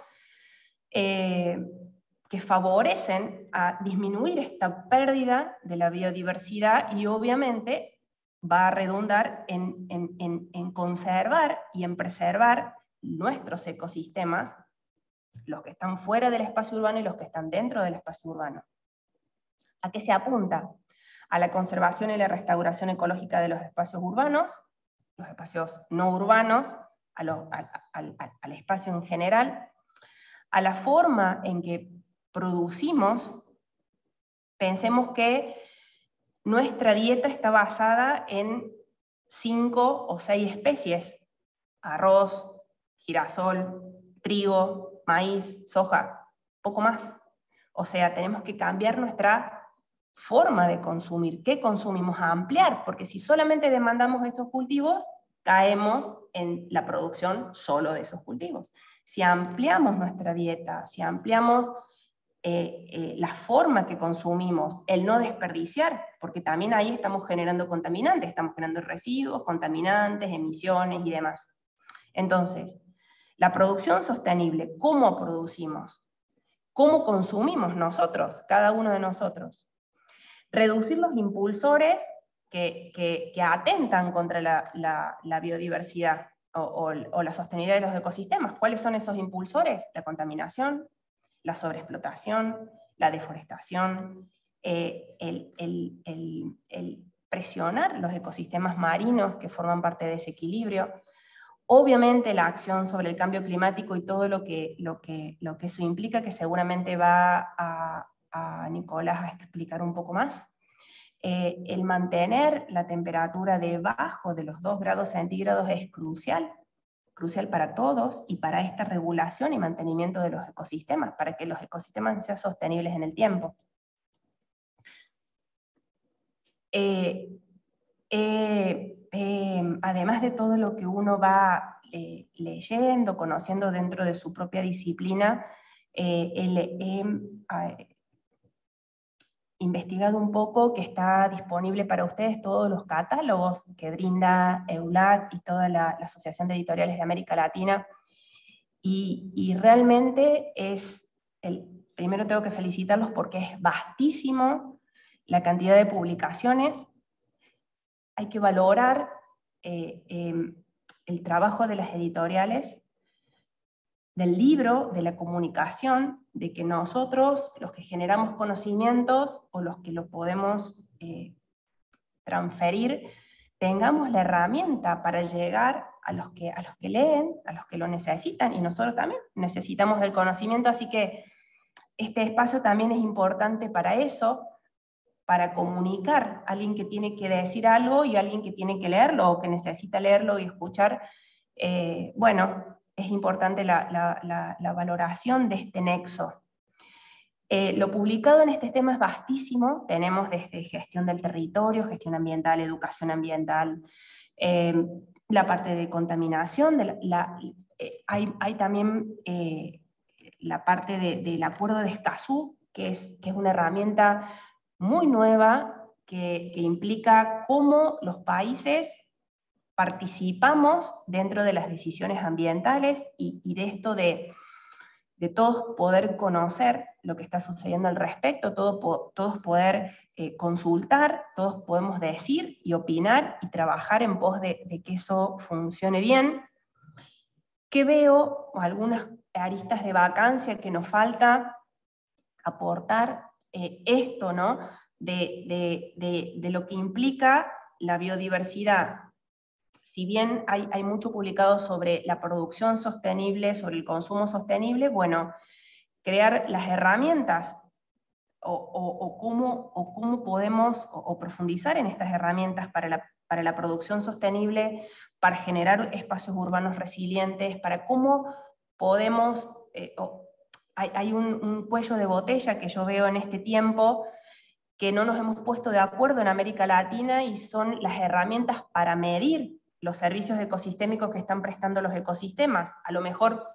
que favorecen a disminuir esta pérdida de la biodiversidad, y obviamente va a redundar en conservar y en preservar nuestros ecosistemas, los que están fuera del espacio urbano y los que están dentro del espacio urbano. ¿A qué se apunta? A la conservación y la restauración ecológica de los espacios urbanos, los espacios no urbanos, al espacio en general, a la forma en que producimos. Pensemos que nuestra dieta está basada en 5 o 6 especies: arroz, girasol, trigo, maíz, soja, poco más. O sea, tenemos que cambiar nuestra forma de consumir. ¿Qué consumimos? A ampliar, porque si solamente demandamos estos cultivos, caemos en la producción solo de esos cultivos. Si ampliamos nuestra dieta, si ampliamos la forma que consumimos, el no desperdiciar, porque también ahí estamos generando contaminantes, estamos generando residuos, contaminantes, emisiones y demás. Entonces, la producción sostenible, ¿cómo producimos? ¿Cómo consumimos nosotros, cada uno de nosotros? Reducir los impulsores que atentan contra la biodiversidad o la sostenibilidad de los ecosistemas. ¿Cuáles son esos impulsores? La contaminación, la sobreexplotación, la deforestación, el presionar los ecosistemas marinos que forman parte de ese equilibrio. Obviamente la acción sobre el cambio climático y todo lo que eso implica, que seguramente va a Nicolás a explicar un poco más. El mantener la temperatura debajo de los 2 grados centígrados es crucial para todos y para esta regulación y mantenimiento de los ecosistemas, para que los ecosistemas sean sostenibles en el tiempo. Además de todo lo que uno va leyendo, conociendo dentro de su propia disciplina, investigado un poco que está disponible para ustedes todos los catálogos que brinda EULAC y toda la Asociación de Editoriales de América Latina, y realmente primero tengo que felicitarlos porque es vastísimo la cantidad de publicaciones. Hay que valorar el trabajo de las editoriales, del libro, de la comunicación, de que nosotros, los que generamos conocimientos, o los que lo podemos transferir, tengamos la herramienta para llegar a los que leen, a los que lo necesitan, y nosotros también necesitamos del conocimiento, así que este espacio también es importante para eso, para comunicar a alguien que tiene que decir algo y a alguien que tiene que leerlo, o que necesita leerlo y escuchar. Bueno, es importante la valoración de este nexo. Lo publicado en este tema es vastísimo, tenemos desde gestión del territorio, gestión ambiental, educación ambiental, la parte de contaminación, hay también la parte del acuerdo de Escazú, que es una herramienta muy nueva que implica cómo los países participamos dentro de las decisiones ambientales y de esto de todos poder conocer lo que está sucediendo al respecto, todos poder consultar, todos podemos decir y opinar y trabajar en pos de que eso funcione bien. Que veo algunas aristas de vacancia que nos falta aportar esto, ¿no? De lo que implica la biodiversidad. Si bien hay mucho publicado sobre la producción sostenible, sobre el consumo sostenible, bueno, crear las herramientas o cómo podemos profundizar en estas herramientas para la producción sostenible, para generar espacios urbanos resilientes, para cómo podemos... hay un cuello de botella que yo veo en este tiempo, que no nos hemos puesto de acuerdo en América Latina, y son las herramientas para medir los servicios ecosistémicos que están prestando los ecosistemas. A lo mejor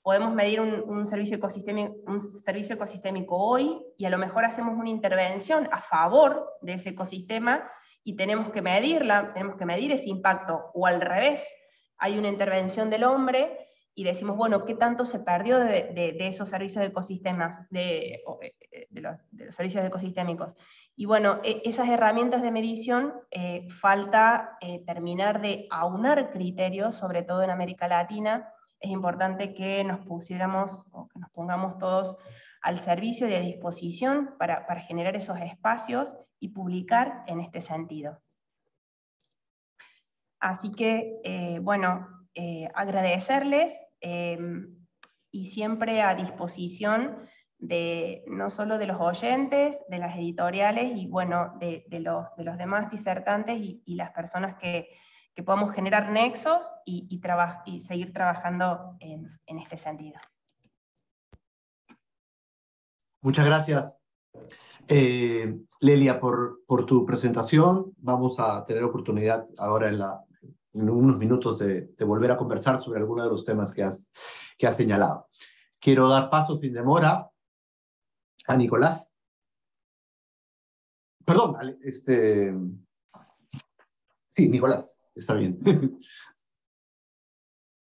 podemos medir un servicio ecosistémico hoy, y a lo mejor hacemos una intervención a favor de ese ecosistema, y tenemos que medirla, tenemos que medir ese impacto, o al revés, hay una intervención del hombre, y decimos, bueno, ¿qué tanto se perdió de esos servicios ecosistemas, de los servicios ecosistémicos? Y bueno, esas herramientas de medición falta terminar de aunar criterios, sobre todo en América Latina. Es importante que nos pusiéramos, o que nos pongamos todos al servicio y a disposición para generar esos espacios y publicar en este sentido. Así que, bueno, agradecerles, y siempre a disposición no solo de los oyentes, de las editoriales, y bueno, de los demás disertantes y las personas que podamos generar nexos y seguir trabajando en este sentido. Muchas gracias, Lelia, por tu presentación. Vamos a tener oportunidad ahora en unos minutos de volver a conversar sobre algunos de los temas que has señalado. Quiero dar paso sin demora a Nicolás. Perdón, sí, Nicolás, está bien.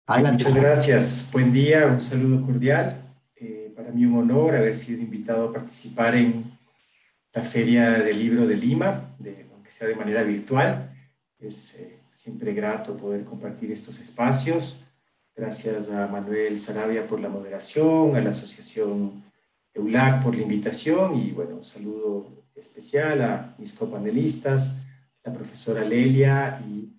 Adelante. Muchas gracias. Buen día, un saludo cordial. Para mí un honor haber sido invitado a participar en la Feria del Libro de Lima, aunque sea de manera virtual. Es siempre grato poder compartir estos espacios. Gracias a Manuel Sarabia por la moderación, a la Asociación EULAC por la invitación y, bueno, un saludo especial a mis copanelistas, la profesora Lelia y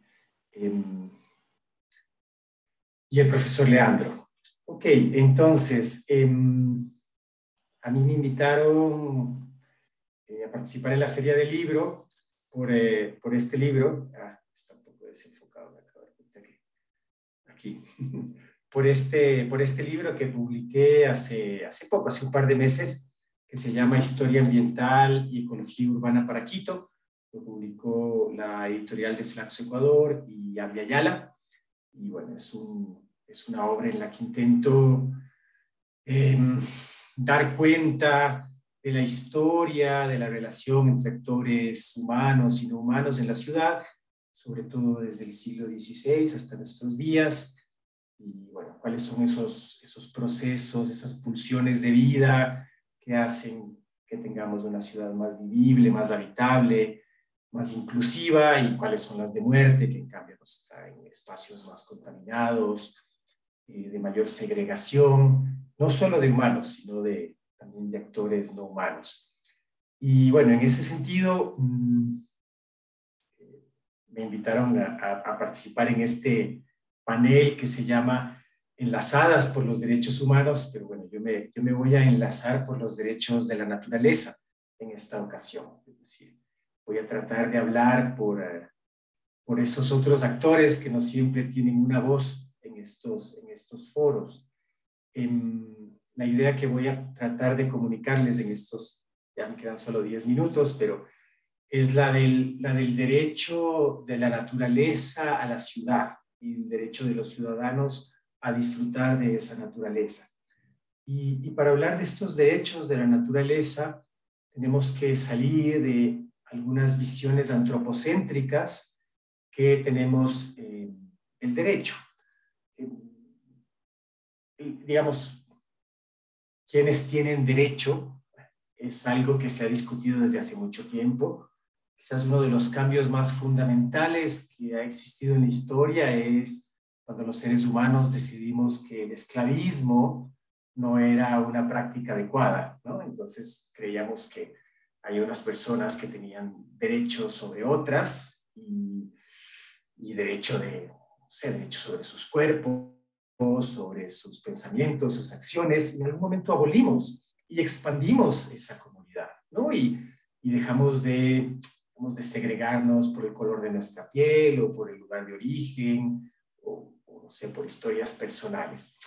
el profesor Leandro. Ok, entonces, a mí me invitaron a participar en la Feria del Libro por este libro. Está un poco desenfocado, me acabo de dar cuenta que aquí. por este libro que publiqué hace poco, hace un par de meses, que se llama Historia Ambiental y Ecología Urbana para Quito. Lo publicó la editorial de Flaxo Ecuador y Avia Yala. Y bueno, es una obra en la que intento dar cuenta de la historia, de la relación entre actores humanos y no humanos en la ciudad, sobre todo desde el siglo XVI hasta nuestros días. Y bueno, cuáles son esos procesos, esas pulsiones de vida que hacen que tengamos una ciudad más vivible, más habitable, más inclusiva, y cuáles son las de muerte, que en cambio nos traen espacios más contaminados, de mayor segregación, no solo de humanos, sino también de actores no humanos. Y bueno, en ese sentido, me invitaron a participar en este panel que se llama Enlazadas por los Derechos Humanos, pero bueno, yo me voy a enlazar por los derechos de la naturaleza en esta ocasión. Es decir, voy a tratar de hablar por esos otros actores que no siempre tienen una voz en estos foros. La idea que voy a tratar de comunicarles en estos, ya me quedan solo 10 minutos, pero es la del derecho de la naturaleza a la ciudad y el derecho de los ciudadanos a disfrutar de esa naturaleza. Y para hablar de estos derechos de la naturaleza, tenemos que salir de algunas visiones antropocéntricas que tenemos el derecho. Digamos, quienes tienen derecho es algo que se ha discutido desde hace mucho tiempo. Quizás uno de los cambios más fundamentales que ha existido en la historia es cuando los seres humanos decidimos que el esclavismo no era una práctica adecuada, ¿no? Entonces creíamos que hay unas personas que tenían derechos sobre otras y derecho sobre sus cuerpos, sobre sus pensamientos, sus acciones. En algún momento abolimos y expandimos esa comunidad, ¿no? Y dejamos de segregarnos por el color de nuestra piel o por el lugar de origen o no sé, por historias personales.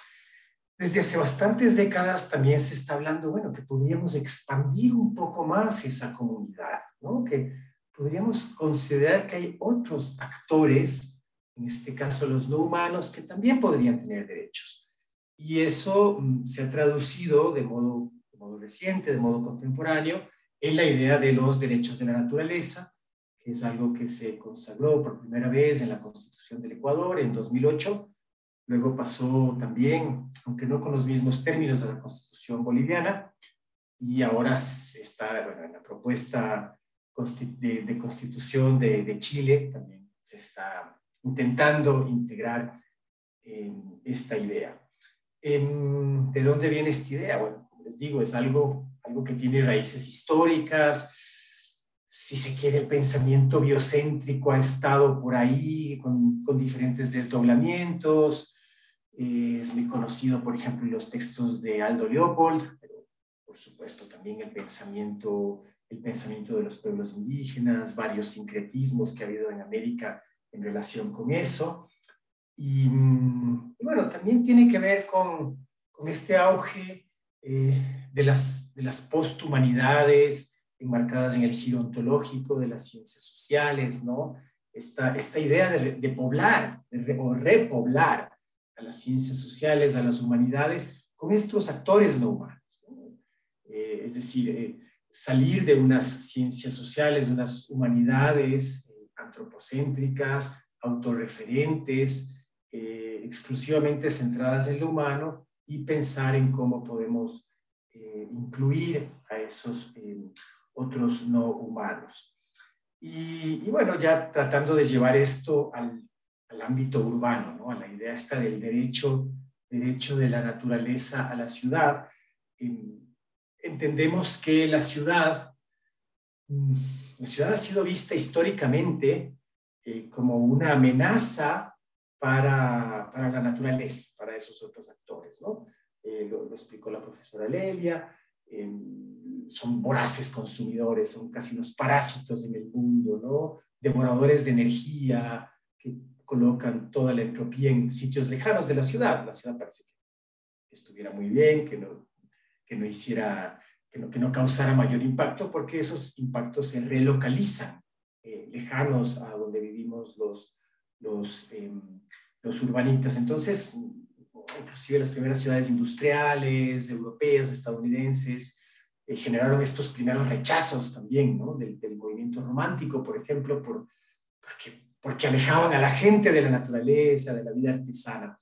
Desde hace bastantes décadas también se está hablando, bueno, que podríamos expandir un poco más esa comunidad, ¿no? Que podríamos considerar que hay otros actores, en este caso los no humanos, que también podrían tener derechos. Y eso se ha traducido de modo reciente, de modo contemporáneo, en la idea de los derechos de la naturaleza, que es algo que se consagró por primera vez en la Constitución del Ecuador en 2008. Luego pasó también, aunque no con los mismos términos, a la Constitución boliviana, y ahora está, bueno, en la propuesta de Constitución de Chile, también se está intentando integrar esta idea. ¿De dónde viene esta idea? Bueno, como les digo, es algo que tiene raíces históricas. Si se quiere, el pensamiento biocéntrico ha estado por ahí con diferentes desdoblamientos. Es muy conocido, por ejemplo, en los textos de Aldo Leopold, pero por supuesto también el pensamiento de los pueblos indígenas, varios sincretismos que ha habido en América en relación con eso. Y bueno, también tiene que ver con este auge de las posthumanidades enmarcadas en el giro ontológico de las ciencias sociales, ¿no? Esta idea de poblar o repoblar a las ciencias sociales, a las humanidades, con estos actores no humanos, ¿no? Es decir, salir de unas ciencias sociales, de unas humanidades antropocéntricas, autorreferentes, exclusivamente centradas en lo humano, y pensar en cómo podemos incluir a esos otros no humanos. Y bueno, ya tratando de llevar esto al ámbito urbano, ¿no? A la idea esta del derecho de la naturaleza a la ciudad. Entendemos que la ciudad ha sido vista históricamente como una amenaza para la naturaleza, para esos otros actores, ¿no? Lo explicó la profesora Lelia. Son voraces consumidores, son casi unos parásitos en el mundo, ¿no? Devoradores de energía, que colocan toda la entropía en sitios lejanos de la ciudad. La ciudad parece que estuviera muy bien, que no causara mayor impacto, porque esos impactos se relocalizan lejanos a donde vivimos los urbanitas. Entonces, inclusive las primeras ciudades industriales, europeas, estadounidenses, generaron estos primeros rechazos también, ¿no? del movimiento romántico, por ejemplo, porque alejaban a la gente de la naturaleza, de la vida artesana.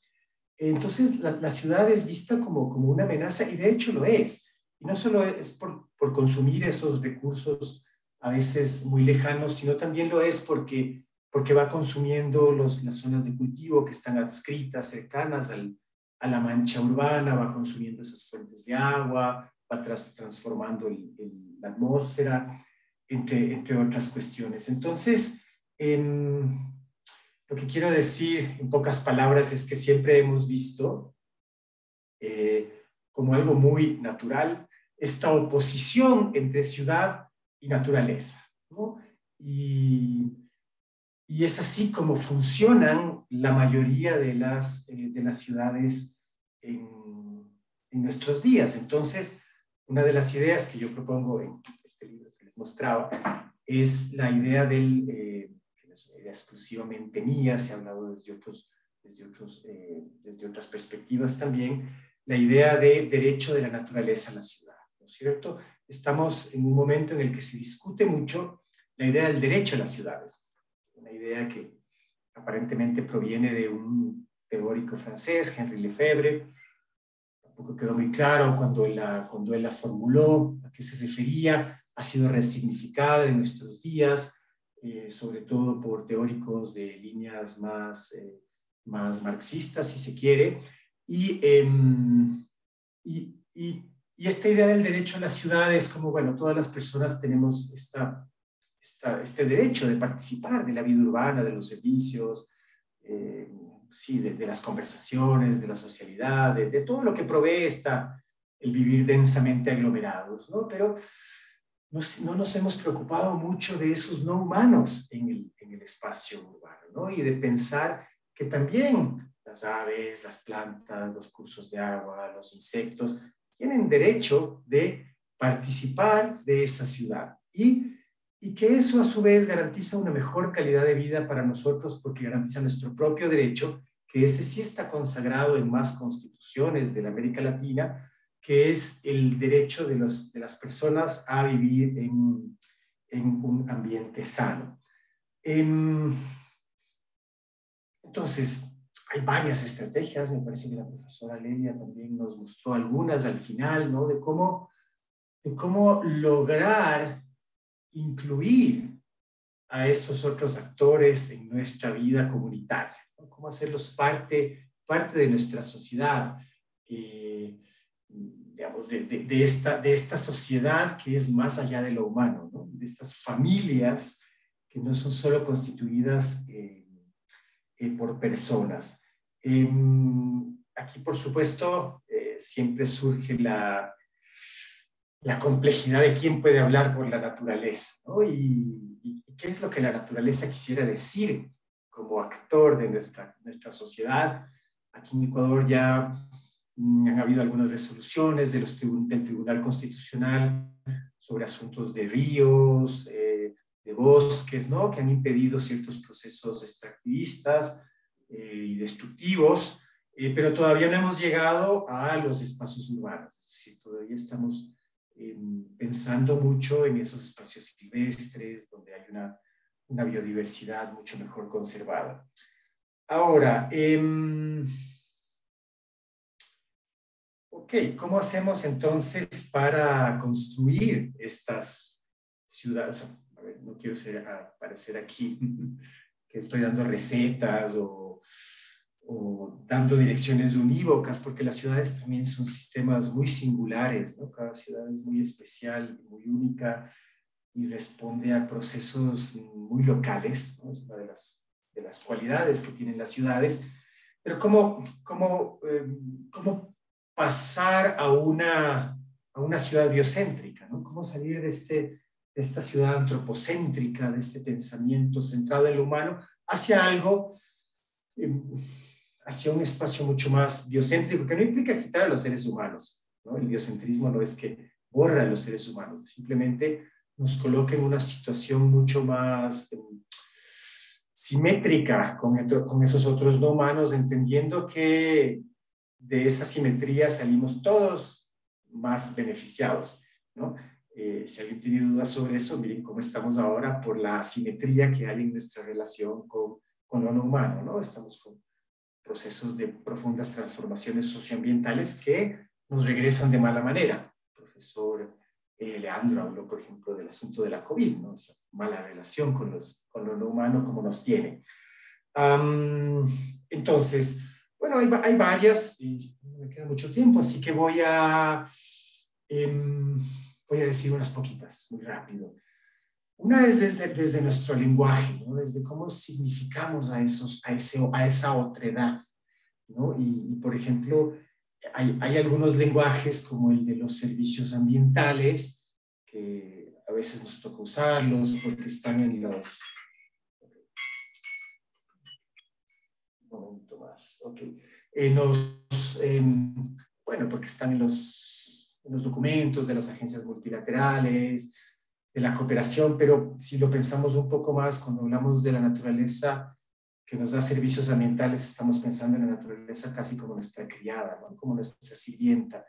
Entonces, la ciudad es vista como una amenaza, y de hecho lo es. Y no solo es por consumir esos recursos a veces muy lejanos, sino también lo es porque va consumiendo las zonas de cultivo que están adscritas, cercanas a la mancha urbana, va consumiendo esas fuentes de agua, va transformando la atmósfera, entre otras cuestiones. Entonces, lo que quiero decir en pocas palabras es que siempre hemos visto como algo muy natural esta oposición entre ciudad y naturaleza, ¿no? Y es así como funcionan la mayoría de las ciudades en nuestros días. Entonces, una de las ideas que yo propongo en este libro que les mostraba es la idea que no es una idea exclusivamente mía, se ha hablado desde otras perspectivas también, la idea de derecho de la naturaleza a la ciudad, ¿no es cierto? Estamos en un momento en el que se discute mucho la idea del derecho a las ciudades, una idea que aparentemente proviene de un teórico francés, Henri Lefebvre. Tampoco quedó muy claro cuando él la formuló, a qué se refería. Ha sido resignificada en nuestros días, sobre todo por teóricos de líneas más marxistas, si se quiere. Y esta idea del derecho a la ciudad es como, bueno, todas las personas tenemos este derecho de participar de la vida urbana, de los servicios, sí, de las conversaciones, de la socialidad, de todo lo que provee el vivir densamente aglomerados, ¿no? Pero no nos hemos preocupado mucho de esos no humanos en el espacio urbano, ¿no? Y de pensar que también las aves, las plantas, los cursos de agua, los insectos, tienen derecho de participar de esa ciudad. Y que eso a su vez garantiza una mejor calidad de vida para nosotros, porque garantiza nuestro propio derecho, que ese sí está consagrado en más constituciones de la América Latina, que es el derecho de las personas a vivir en un ambiente sano. Entonces, hay varias estrategias, me parece que la profesora Lelia también nos mostró algunas al final, ¿no? De cómo lograr incluir a estos otros actores en nuestra vida comunitaria, ¿no? Cómo hacerlos parte de nuestra sociedad, digamos, de esta sociedad que es más allá de lo humano, ¿no? De estas familias que no son solo constituidas por personas. Aquí, por supuesto, siempre surge la complejidad de quién puede hablar por la naturaleza, ¿no? Y qué es lo que la naturaleza quisiera decir como actor de nuestra sociedad. Aquí en Ecuador ya Han habido algunas resoluciones del Tribunal Constitucional sobre asuntos de ríos, de bosques, ¿no? Que han impedido ciertos procesos extractivistas y destructivos, pero todavía no hemos llegado a los espacios urbanos. Es decir, todavía estamos pensando mucho en esos espacios silvestres, donde hay una biodiversidad mucho mejor conservada. Ahora, ok, ¿cómo hacemos entonces para construir estas ciudades? A ver, no quiero parecer aquí que estoy dando recetas o dando direcciones unívocas, porque las ciudades también son sistemas muy singulares, ¿no? Cada ciudad es muy especial, muy única y responde a procesos muy locales, ¿no? Es una de las cualidades que tienen las ciudades. Pero ¿cómo pasar a una ciudad biocéntrica, ¿no? ¿Cómo salir de esta ciudad antropocéntrica, de este pensamiento centrado en lo humano, hacia algo, hacia un espacio mucho más biocéntrico, que no implica quitar a los seres humanos, ¿no? El biocentrismo no es que borra a los seres humanos, simplemente nos coloca en una situación mucho más simétrica con esos otros no humanos, entendiendo que de esa simetría salimos todos más beneficiados, ¿no? Si alguien tiene dudas sobre eso, miren cómo estamos ahora por la asimetría que hay en nuestra relación con lo no humano, ¿no? Estamos con procesos de profundas transformaciones socioambientales que nos regresan de mala manera. El profesor Leandro habló, por ejemplo, del asunto de la COVID, ¿no? Esa mala relación con lo no humano como nos tiene. Entonces, bueno, hay varias y no me queda mucho tiempo, así que voy a decir unas poquitas, muy rápido. Una es desde nuestro lenguaje, ¿no? Desde cómo significamos a esa otredad, ¿no? Y por ejemplo, hay algunos lenguajes como el de los servicios ambientales, que a veces nos toca usarlos porque están en los... Un momento más, ok. Bueno, porque están en los documentos de las agencias multilaterales, de la cooperación, pero si lo pensamos un poco más, cuando hablamos de la naturaleza que nos da servicios ambientales, estamos pensando en la naturaleza casi como nuestra criada, ¿no? Como nuestra sirvienta.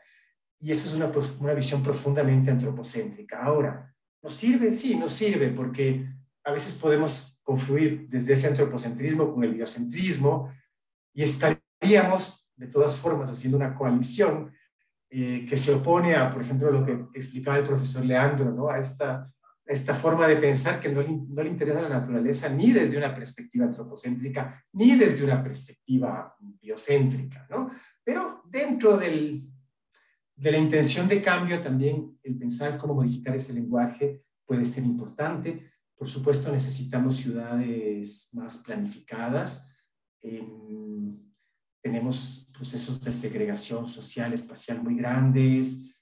Y eso es una visión profundamente antropocéntrica. Ahora, ¿nos sirve? Sí, nos sirve, porque a veces podemos confluir desde ese antropocentrismo con el biocentrismo y estaríamos, de todas formas, haciendo una coalición que se opone a, por ejemplo, lo que explicaba el profesor Leandro, ¿no? A esta forma de pensar que no le interesa la naturaleza ni desde una perspectiva antropocéntrica, ni desde una perspectiva biocéntrica, ¿no? Pero dentro de la intención de cambio también el pensar cómo modificar ese lenguaje puede ser importante. Por supuesto, necesitamos ciudades más planificadas. Tenemos procesos de segregación social, espacial muy grandes.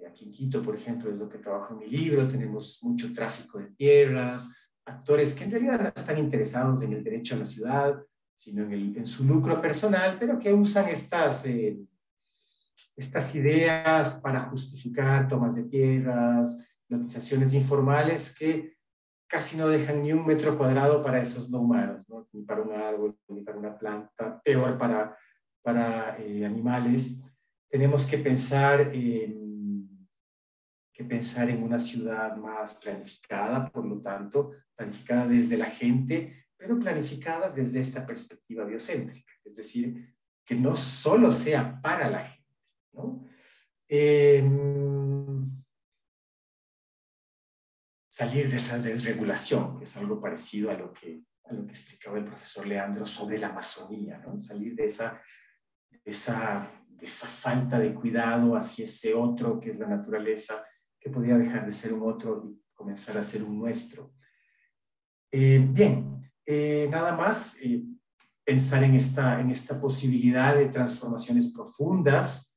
Aquí en Quito, por ejemplo, es lo que trabajo en mi libro. Tenemos mucho tráfico de tierras, actores que en realidad no están interesados en el derecho a la ciudad, sino en su lucro personal, pero que usan estas ideas para justificar tomas de tierras, lotizaciones informales que casi no dejan ni un metro cuadrado para esos no humanos, ¿no? Ni para un árbol, ni para una planta, peor para animales. Tenemos que pensar en una ciudad más planificada, por lo tanto, planificada desde la gente, pero planificada desde esta perspectiva biocéntrica, es decir, que no solo sea para la gente, ¿no? Salir de esa desregulación, que es algo parecido a lo que explicaba el profesor Leandro sobre la Amazonía, ¿no? Salir de esa falta de cuidado hacia ese otro que es la naturaleza, que podría dejar de ser un otro y comenzar a ser un nuestro. Bien, nada más pensar en esta posibilidad de transformaciones profundas,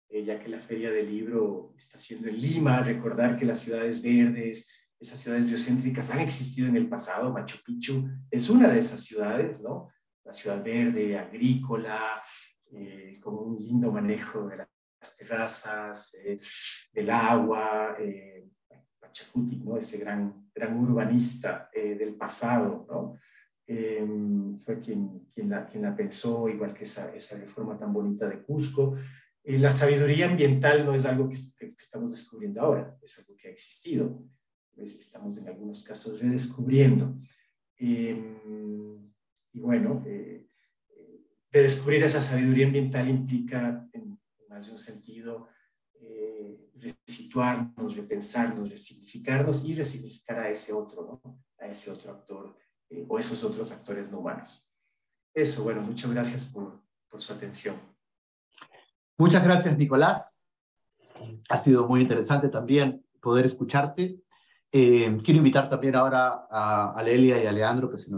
ya que la Feria del Libro está siendo en Lima, recordar que las ciudades verdes, esas ciudades biocéntricas han existido en el pasado. Machu Picchu es una de esas ciudades, ¿no? La ciudad verde, agrícola, con un lindo manejo de las terrazas, del agua, Pachacuti, ¿no? Ese gran urbanista del pasado, ¿no? Fue quien la pensó, igual que esa reforma tan bonita de Cusco. La sabiduría ambiental no es algo que estamos descubriendo ahora, es algo que ha existido. Estamos en algunos casos redescubriendo. Y bueno, redescubrir esa sabiduría ambiental implica, en más de un sentido, resituarnos, repensarnos, resignificarnos y resignificar a ese otro, ¿no? A ese otro actor o esos otros actores no humanos. Eso, bueno, muchas gracias por su atención. Muchas gracias, Nicolás. Ha sido muy interesante también poder escucharte. Quiero invitar también ahora a Lelia y a Leandro que se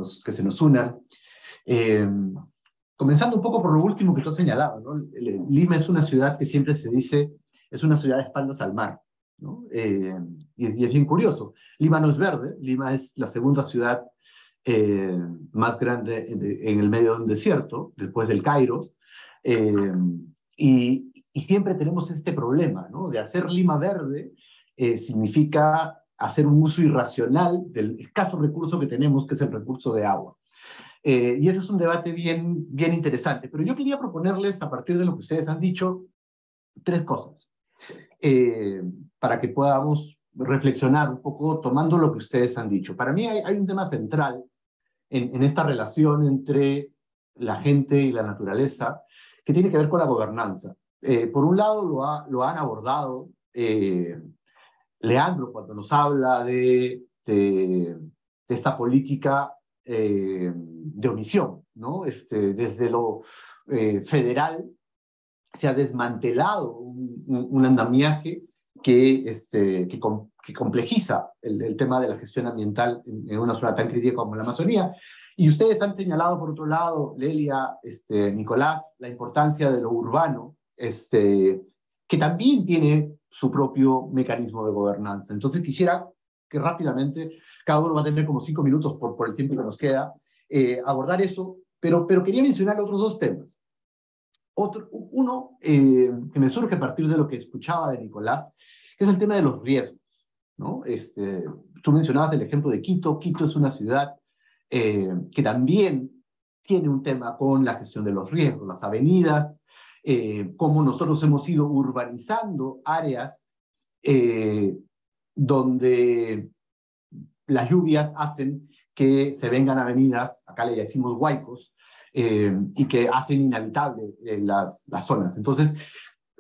nos unan. Comenzando un poco por lo último que tú has señalado, ¿no? Lima es una ciudad que siempre se dice es una ciudad de espaldas al mar, ¿no? Y es bien curioso. Lima no es verde, Lima es la segunda ciudad más grande en el medio de un desierto, después del Cairo, y siempre tenemos este problema, ¿no? De hacer Lima verde significa hacer un uso irracional del escaso recurso que tenemos, que es el recurso de agua. Y eso es un debate bien interesante. Pero yo quería proponerles, a partir de lo que ustedes han dicho, 3 cosas, para que podamos reflexionar un poco tomando lo que ustedes han dicho. Para mí hay un tema central en esta relación entre la gente y la naturaleza, que tiene que ver con la gobernanza. Por un lado lo han abordado Leandro cuando nos habla de esta política de omisión, ¿no? Desde lo federal se ha desmantelado un andamiaje que complejiza el tema de la gestión ambiental en una zona tan crítica como la Amazonía. Y ustedes han señalado, por otro lado, Lelia, Nicolás, la importancia de lo urbano, que también tiene su propio mecanismo de gobernanza. Entonces quisiera que rápidamente, cada uno va a tener como 5 minutos por el tiempo que nos queda, abordar eso, pero quería mencionar otros 2 temas. Uno que me surge a partir de lo que escuchaba de Nicolás, es el tema de los riesgos, ¿no? Tú mencionabas el ejemplo de Quito. Quito es una ciudad que también tiene un tema con la gestión de los riesgos, las avenidas, cómo nosotros hemos ido urbanizando áreas donde las lluvias hacen que se vengan avenidas, acá le decimos huaicos, y que hacen inhabitable las zonas. Entonces,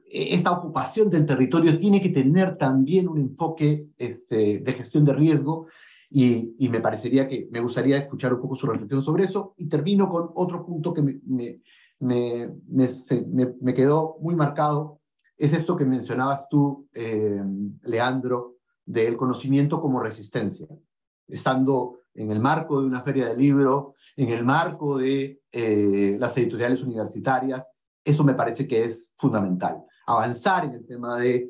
esta ocupación del territorio tiene que tener también un enfoque de gestión de riesgo, y me gustaría escuchar un poco su reflexión sobre eso. Y termino con otro punto que me quedó muy marcado, es esto que mencionabas tú, Leandro, del conocimiento como resistencia. Estando en el marco de una feria de libro, en el marco de las editoriales universitarias, eso me parece que es fundamental. Avanzar en el tema de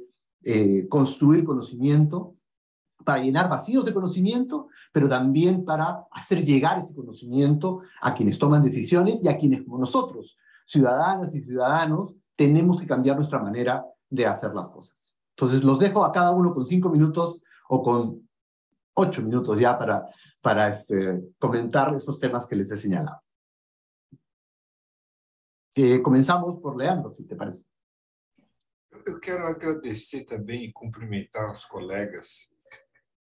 construir conocimiento, para llenar vacíos de conocimiento, pero también para hacer llegar ese conocimiento a quienes toman decisiones y a quienes, como nosotros, ciudadanas y ciudadanos, tenemos que cambiar nuestra manera de hacer las cosas. Entonces, los dejo a cada uno con 5 minutos o con 8 minutos ya para comentar estos temas que les he señalado. Comenzamos por Leandro, si te parece. Eu quero agradecer também e cumprimentar os colegas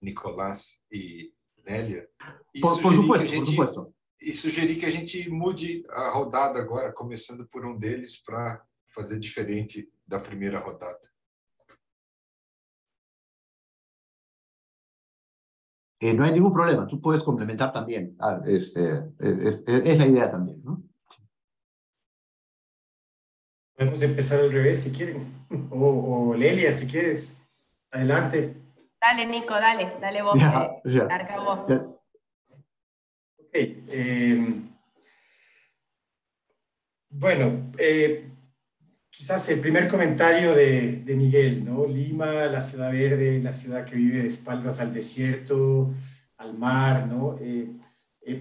Nicolás e Nélia. E por supuesto. E sugerir que a gente mude a rodada agora, começando por um deles, para fazer diferente da primeira rodada. No hay ningún problema, tú puedes complementar también. Es la idea también, ¿no? Podemos empezar al revés si quieren. O Lelia, si quieres. Adelante. Dale, Nico, dale vos. Arca vos. Ok. Bueno, quizás el primer comentario de Miguel, ¿no? Lima, la ciudad verde, la ciudad que vive de espaldas al desierto, al mar, ¿no?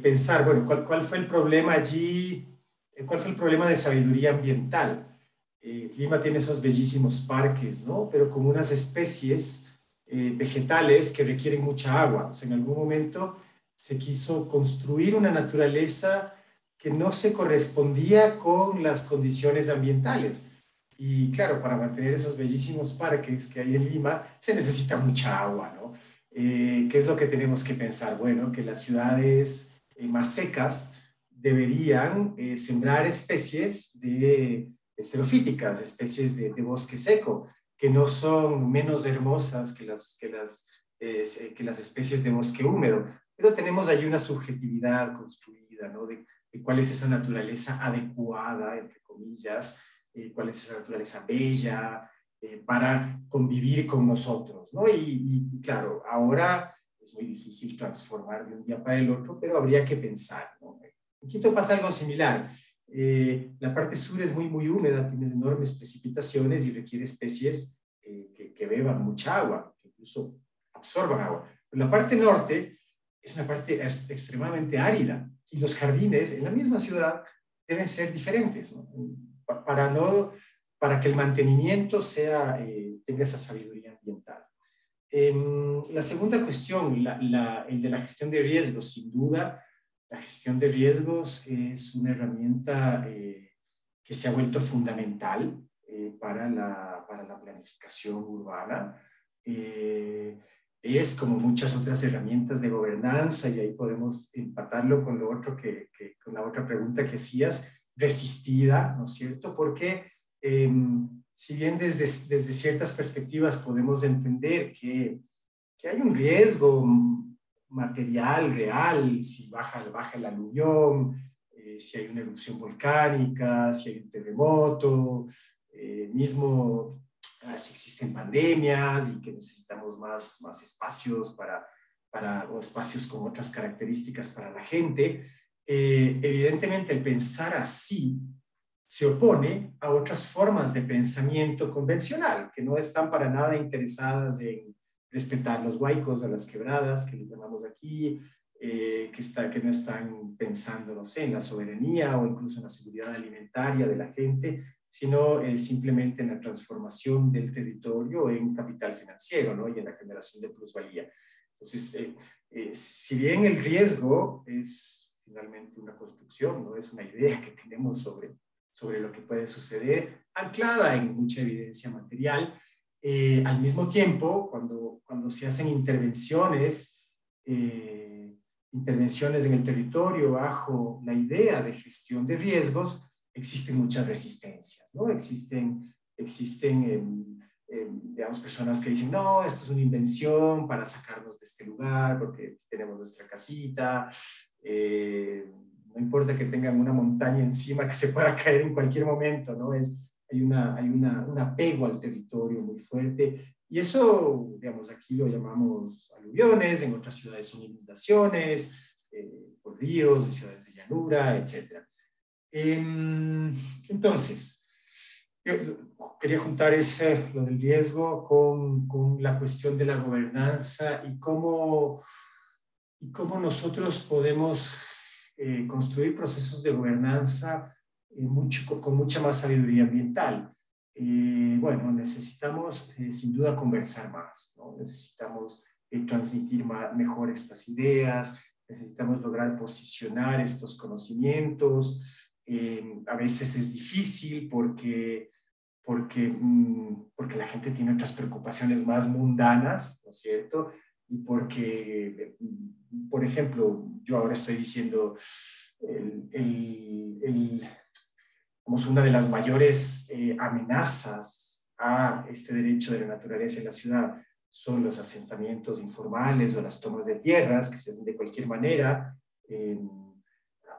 Pensar, bueno, ¿cuál fue el problema allí? ¿cuál fue el problema de sabiduría ambiental? Lima tiene esos bellísimos parques, ¿no? Pero con unas especies vegetales que requieren mucha agua. O sea, en algún momento se quiso construir una naturaleza que no se correspondía con las condiciones ambientales. Y claro, para mantener esos bellísimos parques que hay en Lima, se necesita mucha agua, ¿no? ¿Qué es lo que tenemos que pensar? Bueno, que las ciudades más secas deberían sembrar especies de xerofíticas, especies de bosque seco, que no son menos hermosas que las especies de bosque húmedo, pero tenemos ahí una subjetividad construida, ¿no? De cuál es esa naturaleza adecuada, entre comillas, cuál es esa naturaleza bella para convivir con nosotros, ¿no? Y claro, ahora es muy difícil transformar de un día para el otro, pero habría que pensar, ¿no? En Quito pasa algo similar. La parte sur es muy húmeda, tiene enormes precipitaciones y requiere especies que beban mucha agua, que incluso absorban agua. Pero la parte norte es una parte extremadamente árida y los jardines en la misma ciudad deben ser diferentes, ¿no? Para que el mantenimiento tenga esa sabiduría ambiental. La segunda cuestión, el de la gestión de riesgos, sin duda, la gestión de riesgos es una herramienta que se ha vuelto fundamental para la planificación urbana. Es como muchas otras herramientas de gobernanza, y ahí podemos empatarlo con lo otro con la otra pregunta que hacías, resistida, ¿no es cierto? Porque si bien desde ciertas perspectivas podemos entender que hay un riesgo material, real, si baja el aluvión, si hay una erupción volcánica, si hay un terremoto, mismo si existen pandemias y que necesitamos más espacios o espacios con otras características para la gente. Evidentemente el pensar así se opone a otras formas de pensamiento convencional, que no están para nada interesadas en respetar los huaicos o las quebradas, que le llamamos aquí, que no están pensando, no sé, en la soberanía o incluso en la seguridad alimentaria de la gente, sino simplemente en la transformación del territorio en capital financiero, ¿no? Y en la generación de plusvalía. Entonces, si bien el riesgo es finalmente una construcción, ¿no? Es una idea que tenemos sobre lo que puede suceder, anclada en mucha evidencia material. Al mismo tiempo, cuando se hacen intervenciones en el territorio bajo la idea de gestión de riesgos, existen muchas resistencias, ¿no? Existen digamos, personas que dicen, no, esto es una invención para sacarnos de este lugar porque tenemos nuestra casita, no importa que tengan una montaña encima que se pueda caer en cualquier momento, ¿no? Hay un apego al territorio muy fuerte, y eso, digamos, aquí lo llamamos aluviones, en otras ciudades son inundaciones, por ríos, en ciudades de llanura, etc. Entonces, yo quería juntar lo del riesgo con la cuestión de la gobernanza y cómo nosotros podemos construir procesos de gobernanza con mucha más sabiduría ambiental. Bueno, necesitamos sin duda conversar más, ¿no? Necesitamos transmitir mejor estas ideas, necesitamos lograr posicionar estos conocimientos. A veces es difícil porque la gente tiene otras preocupaciones más mundanas, ¿no es cierto? Y porque, por ejemplo, yo ahora estoy diciendo una de las mayores amenazas a este derecho de la naturaleza en la ciudad son los asentamientos informales o las tomas de tierras que se hacen de cualquier manera,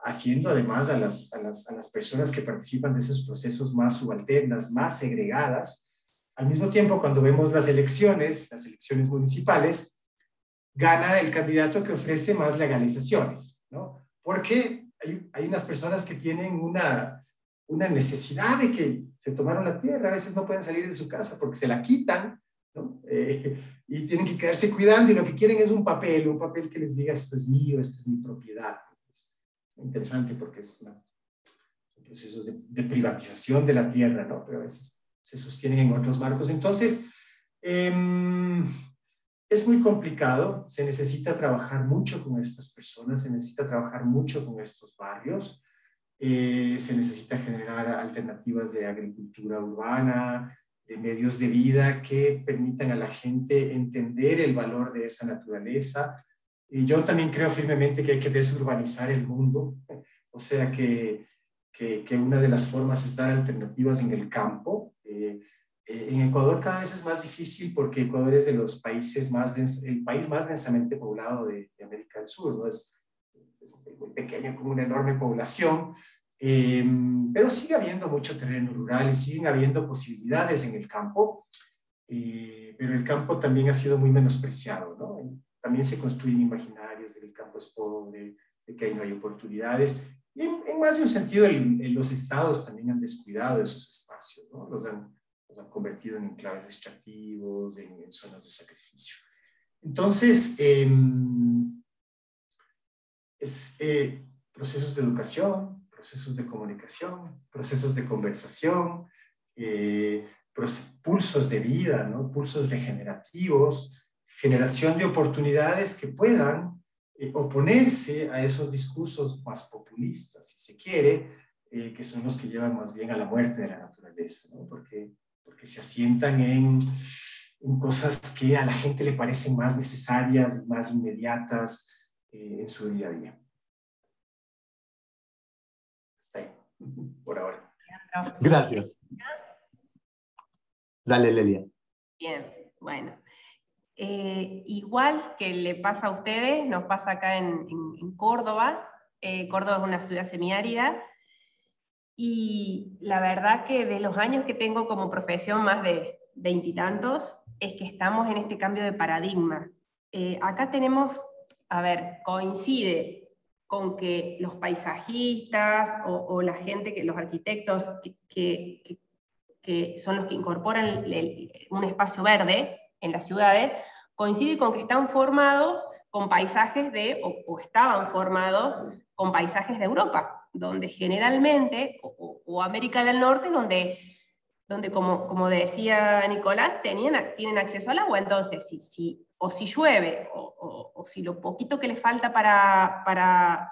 haciendo además a las personas que participan de esos procesos más subalternas, más segregadas. Al mismo tiempo, cuando vemos las elecciones municipales, gana el candidato que ofrece más legalizaciones, ¿no? Porque hay unas personas que tienen una necesidad de que se tomaron la tierra, a veces no pueden salir de su casa porque se la quitan, ¿no? Y tienen que quedarse cuidando, y lo que quieren es un papel que les diga esto es mío, esta es mi propiedad. Es interesante porque es procesos de privatización de la tierra, ¿no? Pero a veces se sostienen en otros marcos. Entonces, es muy complicado, se necesita trabajar mucho con estas personas, se necesita trabajar mucho con estos barrios, se necesita generar alternativas de agricultura urbana, de medios de vida que permitan a la gente entender el valor de esa naturaleza. Y yo también creo firmemente que hay que desurbanizar el mundo, o sea que una de las formas es dar alternativas en el campo. En Ecuador cada vez es más difícil porque Ecuador es de los países el país más densamente poblado de América del Sur, ¿no? Es muy pequeño, con una enorme población, pero sigue habiendo mucho terreno rural y siguen habiendo posibilidades en el campo, pero el campo también ha sido muy menospreciado, ¿no? También se construyen imaginarios de que el campo es pobre, de que ahí no hay oportunidades, y en más de un sentido los estados también han descuidado esos espacios, ¿no? Los han convertido en enclaves extractivos, en zonas de sacrificio. Entonces, procesos de educación, procesos de comunicación, procesos de conversación, pulsos de vida, ¿no? Pulsos regenerativos, generación de oportunidades que puedan oponerse a esos discursos más populistas, si se quiere, que son los que llevan más bien a la muerte de la naturaleza, ¿no? Porque se asientan en cosas que a la gente le parecen más necesarias, más inmediatas en su día a día. Está ahí, por ahora. Gracias. Dale, Lelia. Bien, bueno. Igual que le pasa a ustedes, nos pasa acá en Córdoba. Córdoba es una ciudad semiárida, y la verdad que de los años que tengo como profesión, más de 20 y tantos, es que estamos en este cambio de paradigma. Acá tenemos, a ver, coincide con que los paisajistas o la gente, los arquitectos que son los que incorporan un espacio verde en las ciudades, coincide con que están formados con paisajes o estaban formados con paisajes de Europa, donde generalmente, o América del Norte, donde como decía Nicolás, tienen acceso al agua. Entonces, si llueve, o si lo poquito que les falta para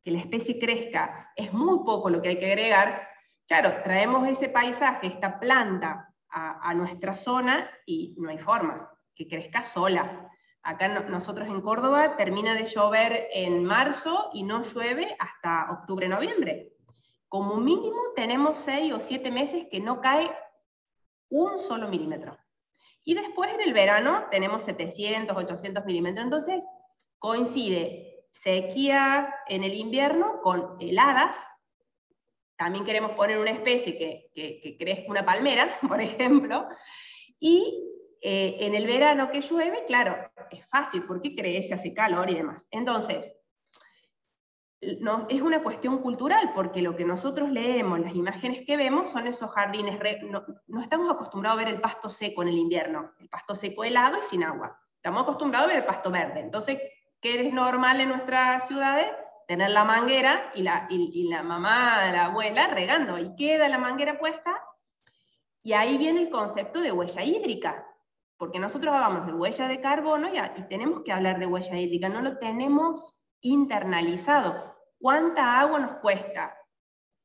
que la especie crezca es muy poco lo que hay que agregar, claro, traemos ese paisaje, esta planta, a nuestra zona, y no hay forma que crezca sola. Acá nosotros en Córdoba termina de llover en marzo y no llueve hasta octubre, noviembre. Como mínimo tenemos 6 o 7 meses que no cae un solo milímetro. Y después en el verano tenemos 700, 800 milímetros. Entonces coincide sequía en el invierno con heladas. También queremos poner una especie que crezca una palmera, por ejemplo, y en el verano que llueve, claro, es fácil porque crece, hace calor y demás. Entonces, no, es una cuestión cultural, porque lo que nosotros leemos, las imágenes que vemos, son esos jardines, no estamos acostumbrados a ver el pasto seco en el invierno, el pasto seco helado y sin agua. Estamos acostumbrados a ver el pasto verde. Entonces, ¿qué es normal en nuestras ciudades? Tener la manguera y la mamá, la abuela regando, y queda la manguera puesta, y ahí viene el concepto de huella hídrica, porque nosotros hablamos de huella de carbono y tenemos que hablar de huella hídrica, no lo tenemos internalizado. ¿Cuánta agua nos cuesta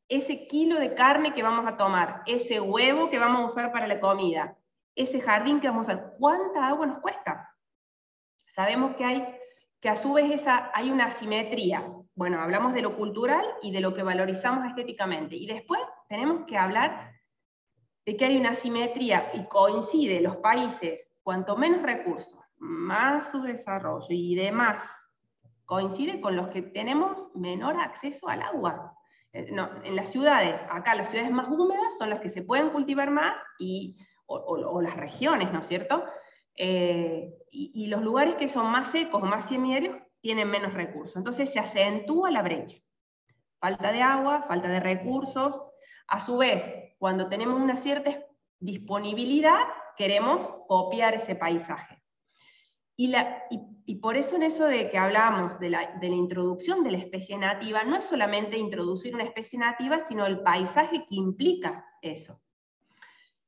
ese kilo de carne que vamos a tomar, ese huevo que vamos a usar para la comida, ese jardín que vamos a usar? ¿Cuánta agua nos cuesta? Sabemos que a su vez hay una asimetría. Bueno, hablamos de lo cultural y de lo que valorizamos estéticamente, y después tenemos que hablar de que hay una asimetría, y coincide los países, cuanto menos recursos, más subdesarrollo y demás, coincide con los que tenemos menor acceso al agua. No, en las ciudades, acá las ciudades más húmedas son las que se pueden cultivar más, o las regiones, ¿no es cierto? Y los lugares que son más secos o más semiáridos tienen menos recursos. Entonces se acentúa la brecha. Falta de agua, falta de recursos. A su vez, cuando tenemos una cierta disponibilidad, queremos copiar ese paisaje. Y y por eso en eso de que hablábamos de la introducción de la especie nativa, no es solamente introducir una especie nativa, sino el paisaje que implica eso.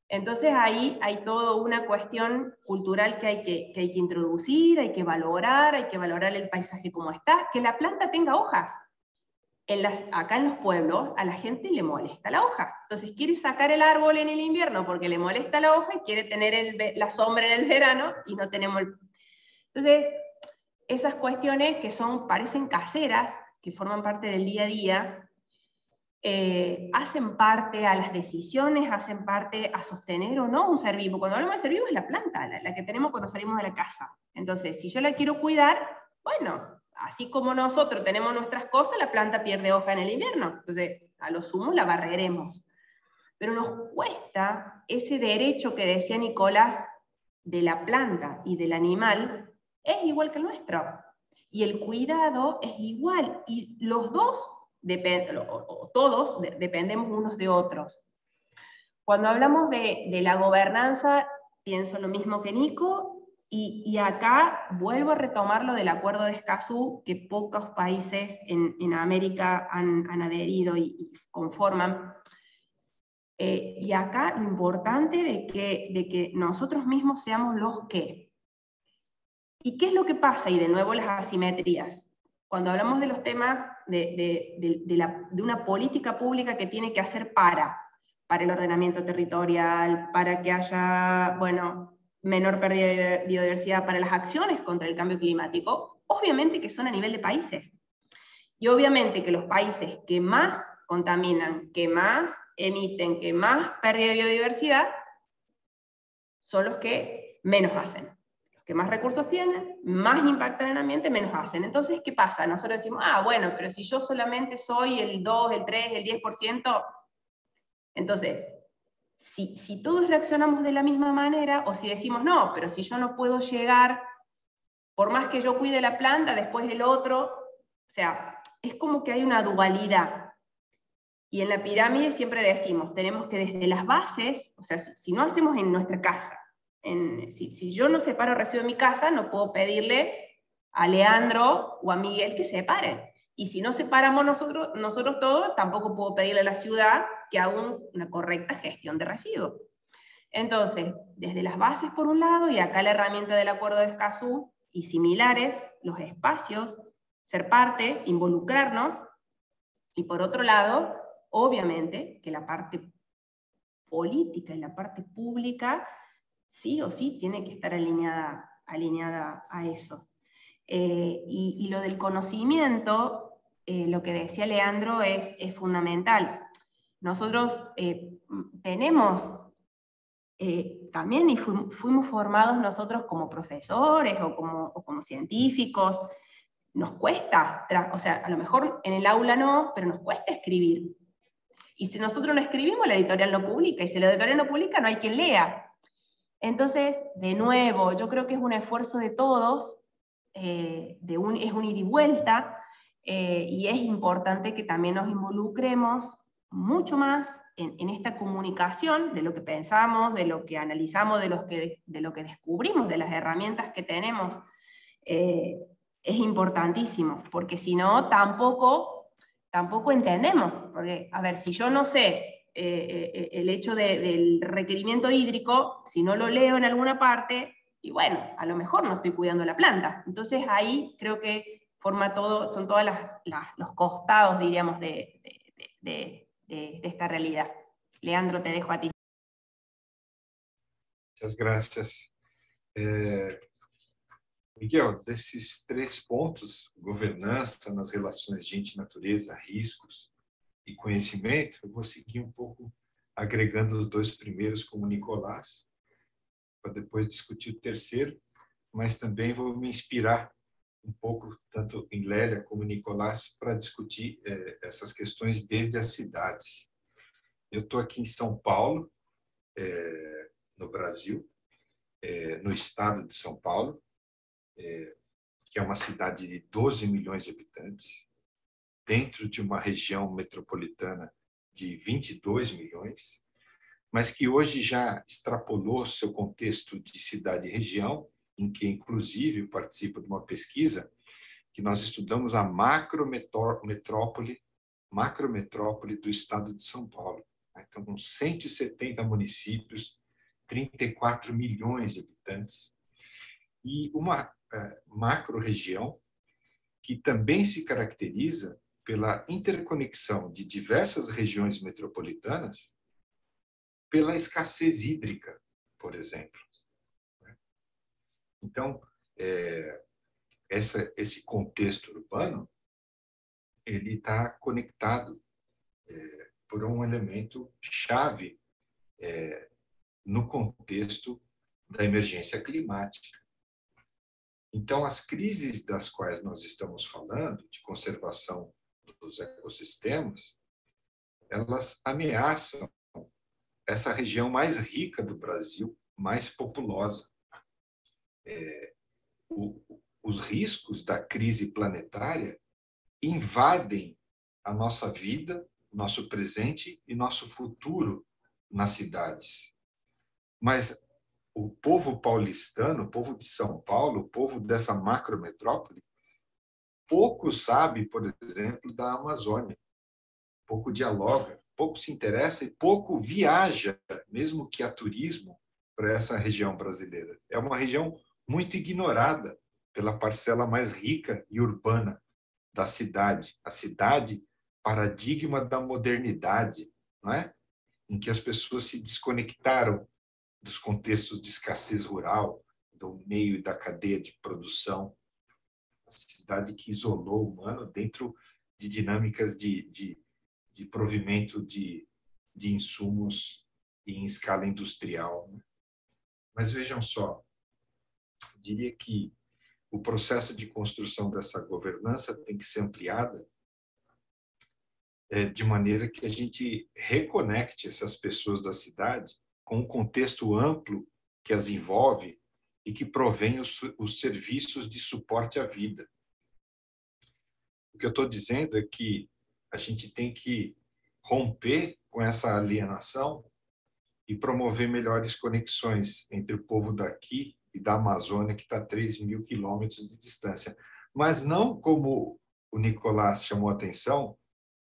Entonces ahí hay toda una cuestión cultural que hay que introducir, hay que valorar el paisaje como está, que la planta tenga hojas. Acá en los pueblos a la gente le molesta la hoja, entonces quiere sacar el árbol en el invierno porque le molesta la hoja y quiere tener la sombra en el verano y no tenemos Entonces, esas cuestiones que parecen caseras, que forman parte del día a día, hacen parte a las decisiones, hacen parte a sostener o no un ser vivo. Cuando hablamos de ser vivo es la planta, la que tenemos cuando salimos de la casa. Entonces, si yo la quiero cuidar, bueno, así como nosotros tenemos nuestras cosas, la planta pierde hoja en el invierno. Entonces, a lo sumo la barreremos. Pero nos cuesta ese derecho que decía Nicolás de la planta y del animal, es igual que el nuestro. Y el cuidado es igual. Y los dos todos dependemos unos de otros. Cuando hablamos de la gobernanza, pienso lo mismo que Nico, y acá vuelvo a retomar lo del Acuerdo de Escazú, que pocos países en América han adherido y conforman. Y acá lo importante de que nosotros mismos seamos los que. ¿Y qué es lo que pasa? Y de nuevo las asimetrías. Cuando hablamos de los temas de una política pública que tiene que hacer para el ordenamiento territorial, para que haya, bueno, menor pérdida de biodiversidad, para las acciones contra el cambio climático, obviamente que son a nivel de países. Y obviamente que los países que más contaminan, que más emiten, que más pérdida de biodiversidad, son los que menos hacen. Que más recursos tienen, más impactan en el ambiente, menos hacen. Entonces, ¿qué pasa? Nosotros decimos, bueno, pero si yo solamente soy el 2, el 3, el 10%, entonces, si todos reaccionamos de la misma manera, o si decimos, no, pero si yo no puedo llegar, por más que yo cuide la planta, después el otro, o sea, es como que hay una dualidad. Y en la pirámide siempre decimos, tenemos que desde las bases, o sea, si no hacemos en nuestra casa, si yo no separo residuos en mi casa, no puedo pedirle a Leandro o a Miguel que separen. Y si no separamos nosotros todos, tampoco puedo pedirle a la ciudad que haga una correcta gestión de residuos. Entonces, desde las bases por un lado, y acá la herramienta del Acuerdo de Escazú, y similares, los espacios, ser parte, involucrarnos, y por otro lado, obviamente, que la parte política y la parte pública sí o sí tiene que estar alineada a eso. Y lo del conocimiento, lo que decía Leandro, es fundamental. Nosotros tenemos también, y fuimos formados nosotros como profesores o como científicos, nos cuesta, o sea, a lo mejor en el aula no, pero nos cuesta escribir. Y si nosotros no escribimos, la editorial no publica, y si la editorial no publica, no hay quien lea. Entonces, de nuevo, yo creo que es un esfuerzo de todos, es un ida y vuelta, y es importante que también nos involucremos mucho más en esta comunicación de lo que pensamos, de lo que analizamos, de lo que descubrimos, de las herramientas que tenemos. Es importantísimo, porque si no, tampoco entendemos. Porque, a ver, si yo no sé el hecho del requerimiento hídrico, si no lo leo en alguna parte, y bueno, a lo mejor no estoy cuidando la planta. Entonces ahí creo que son todos los costados, diríamos, de esta realidad. Leandro, te dejo a ti. Muchas gracias. Miguel, desses 3 pontos, governança nas relações gente-natureza, riscos e conhecimento, eu vou seguir um pouco agregando os 2 primeiros como o Nicolás, para depois discutir o terceiro, mas também vou me inspirar um pouco, tanto em Lélia como em Nicolás, para discutir essas questões desde as cidades. Eu estou aqui em São Paulo, no Brasil, no estado de São Paulo, que é uma cidade de 12 milhões de habitantes, dentro de uma região metropolitana de 22 milhões, mas que hoje já extrapolou seu contexto de cidade e região em que, inclusive, participo de uma pesquisa que nós estudamos a macrometrópole do estado de São Paulo. Então, com 170 municípios, 34 milhões de habitantes, e uma macro-região que também se caracteriza pela interconexão de diversas regiões metropolitanas, pela escassez hídrica, por exemplo. Então, esse contexto urbano ele está conectado por um elemento chave no contexto da emergência climática. Então, as crises das quais nós estamos falando, de conservação dos ecossistemas, elas ameaçam essa região mais rica do Brasil, mais populosa. Os riscos da crise planetária invadem a nossa vida, nosso presente e nosso futuro nas cidades. Mas o povo paulistano, o povo de São Paulo, o povo dessa macrometrópole, pouco sabe, por exemplo, da Amazônia, pouco dialoga, pouco se interessa e pouco viaja, mesmo que a turismo, para essa região brasileira. É uma região muito ignorada pela parcela mais rica e urbana da cidade, a cidade paradigma da modernidade, não é? Em que as pessoas se desconectaram dos contextos de escassez rural, do meio e da cadeia de produção, a cidade que isolou o humano dentro de dinâmicas de provimento de insumos em escala industrial. Mas vejam só, diria que o processo de construção dessa governança tem que ser ampliada de maneira que a gente reconecte essas pessoas da cidade com um contexto amplo que as envolve e que provém os serviços de suporte à vida. O que eu estou dizendo é que a gente tem que romper com essa alienação e promover melhores conexões entre o povo daqui e da Amazônia, que está a 3.000 quilômetros de distância. Mas não como o Nicolás chamou a atenção,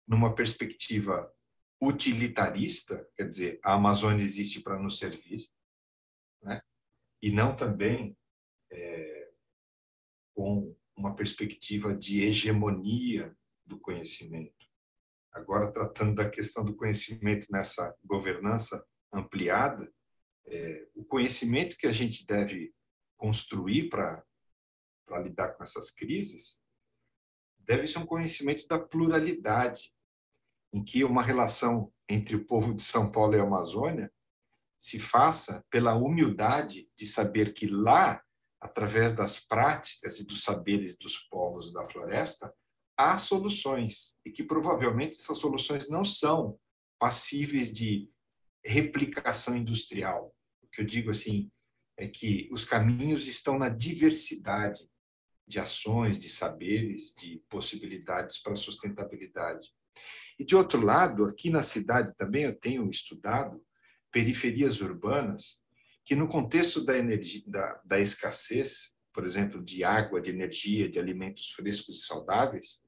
numa perspectiva utilitarista, quer dizer, a Amazônia existe para nos servir, né? E não também com uma perspectiva de hegemonia do conhecimento. Agora, tratando da questão do conhecimento nessa governança ampliada, o conhecimento que a gente deve construir para lidar com essas crises deve ser um conhecimento da pluralidade, em que uma relação entre o povo de São Paulo e a Amazônia se faça pela humildade de saber que lá, através das práticas e dos saberes dos povos da floresta, há soluções, e que provavelmente essas soluções não são passíveis de replicação industrial. O que eu digo assim é que os caminhos estão na diversidade de ações, de saberes, de possibilidades para a sustentabilidade. E, de outro lado, aqui na cidade também eu tenho estudado periferias urbanas que, no contexto da escassez, por exemplo, de água, de energia, de alimentos frescos e saudáveis,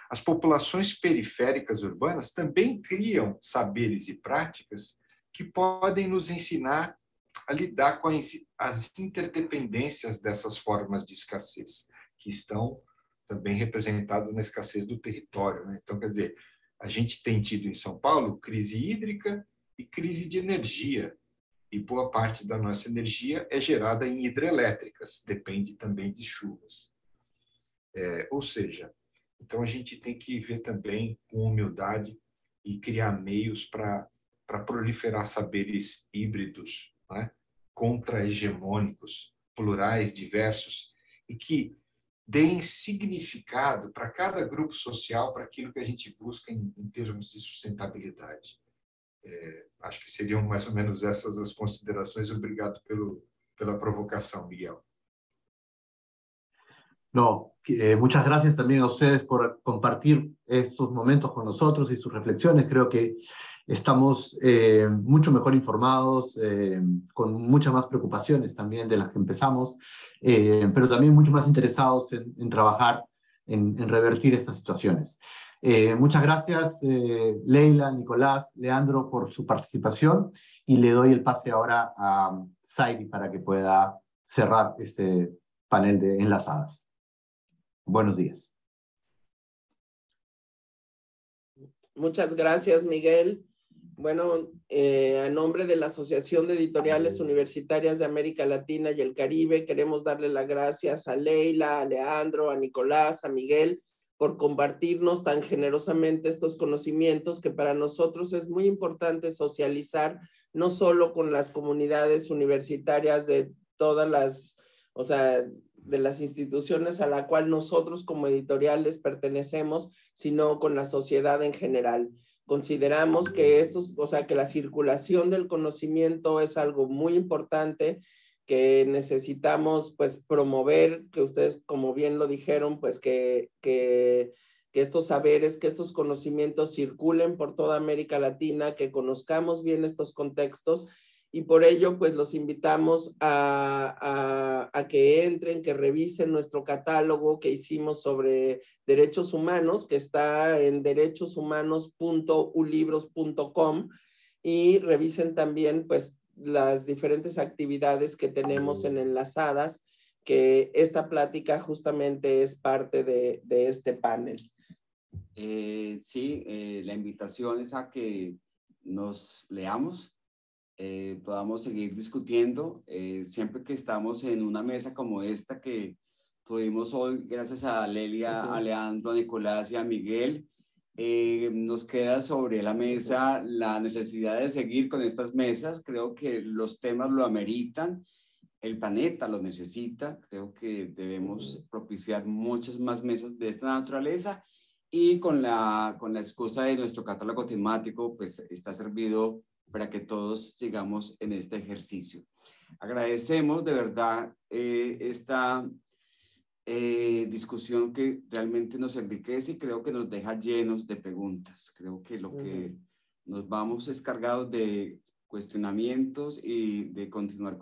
as populações periféricas urbanas também criam saberes e práticas que podem nos ensinar a lidar com as interdependências dessas formas de escassez, que estão também representadas na escassez do território, né? Então, quer dizer, a gente tem tido em São Paulo crise hídrica e crise de energia, e boa parte da nossa energia é gerada em hidrelétricas, depende também de chuvas. Ou seja, então a gente tem que ver também com humildade e criar meios para proliferar saberes híbridos, né? Contra-hegemônicos, plurais, diversos, e que deem significado para cada grupo social, para aquilo que a gente busca em termos de sustentabilidade. Acho que seriam mais ou menos essas as considerações. Obrigado pela provocação, Miguel. No, muchas gracias también a ustedes por compartir estos momentos con nosotros y sus reflexiones. Creo que estamos mucho mejor informados, con muchas más preocupaciones también de las que empezamos, pero también mucho más interesados en trabajar, en revertir estas situaciones. Muchas gracias, Leila, Nicolás, Leandro, por su participación, y le doy el pase ahora a Zairi para que pueda cerrar este panel de enlazadas. Buenos días. Muchas gracias, Miguel. Bueno, a nombre de la Asociación de Editoriales Universitarias de América Latina y el Caribe, queremos darle las gracias a Leila, a Leandro, a Nicolás, a Miguel, por compartirnos tan generosamente estos conocimientos que para nosotros es muy importante socializar, no solo con las comunidades universitarias de todas las, o sea, de las instituciones a la cual nosotros como editoriales pertenecemos, sino con la sociedad en general. Consideramos que que la circulación del conocimiento es algo muy importante, que necesitamos pues promover, que ustedes como bien lo dijeron, pues que estos saberes, que estos conocimientos circulen por toda América Latina, que conozcamos bien estos contextos, y por ello pues los invitamos a que entren, que revisen nuestro catálogo que hicimos sobre derechos humanos, que está en derechoshumanos.ulibros.com, y revisen también pues las diferentes actividades que tenemos en Enlazadas, que esta plática justamente es parte de este panel. Sí, la invitación es a que nos leamos, podamos seguir discutiendo, siempre que estamos en una mesa como esta que tuvimos hoy, gracias a Lelia, a Leandro, a Nicolás y a Miguel. Nos queda sobre la mesa la necesidad de seguir con estas mesas. Creo que los temas lo ameritan, el planeta lo necesita. Creo que debemos propiciar muchas más mesas de esta naturaleza, y con la excusa de nuestro catálogo temático, pues está servido para que todos sigamos en este ejercicio. Agradecemos de verdad esta discusión que realmente nos enriquece y creo que nos deja llenos de preguntas. Creo que lo que nos vamos es cargados de cuestionamientos y de continuar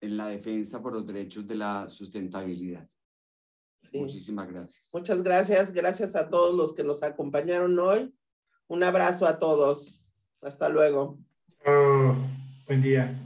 en la defensa por los derechos de la sustentabilidad. Sí. Muchísimas gracias. Muchas gracias. Gracias a todos los que nos acompañaron hoy. Un abrazo a todos. Hasta luego. Buen día.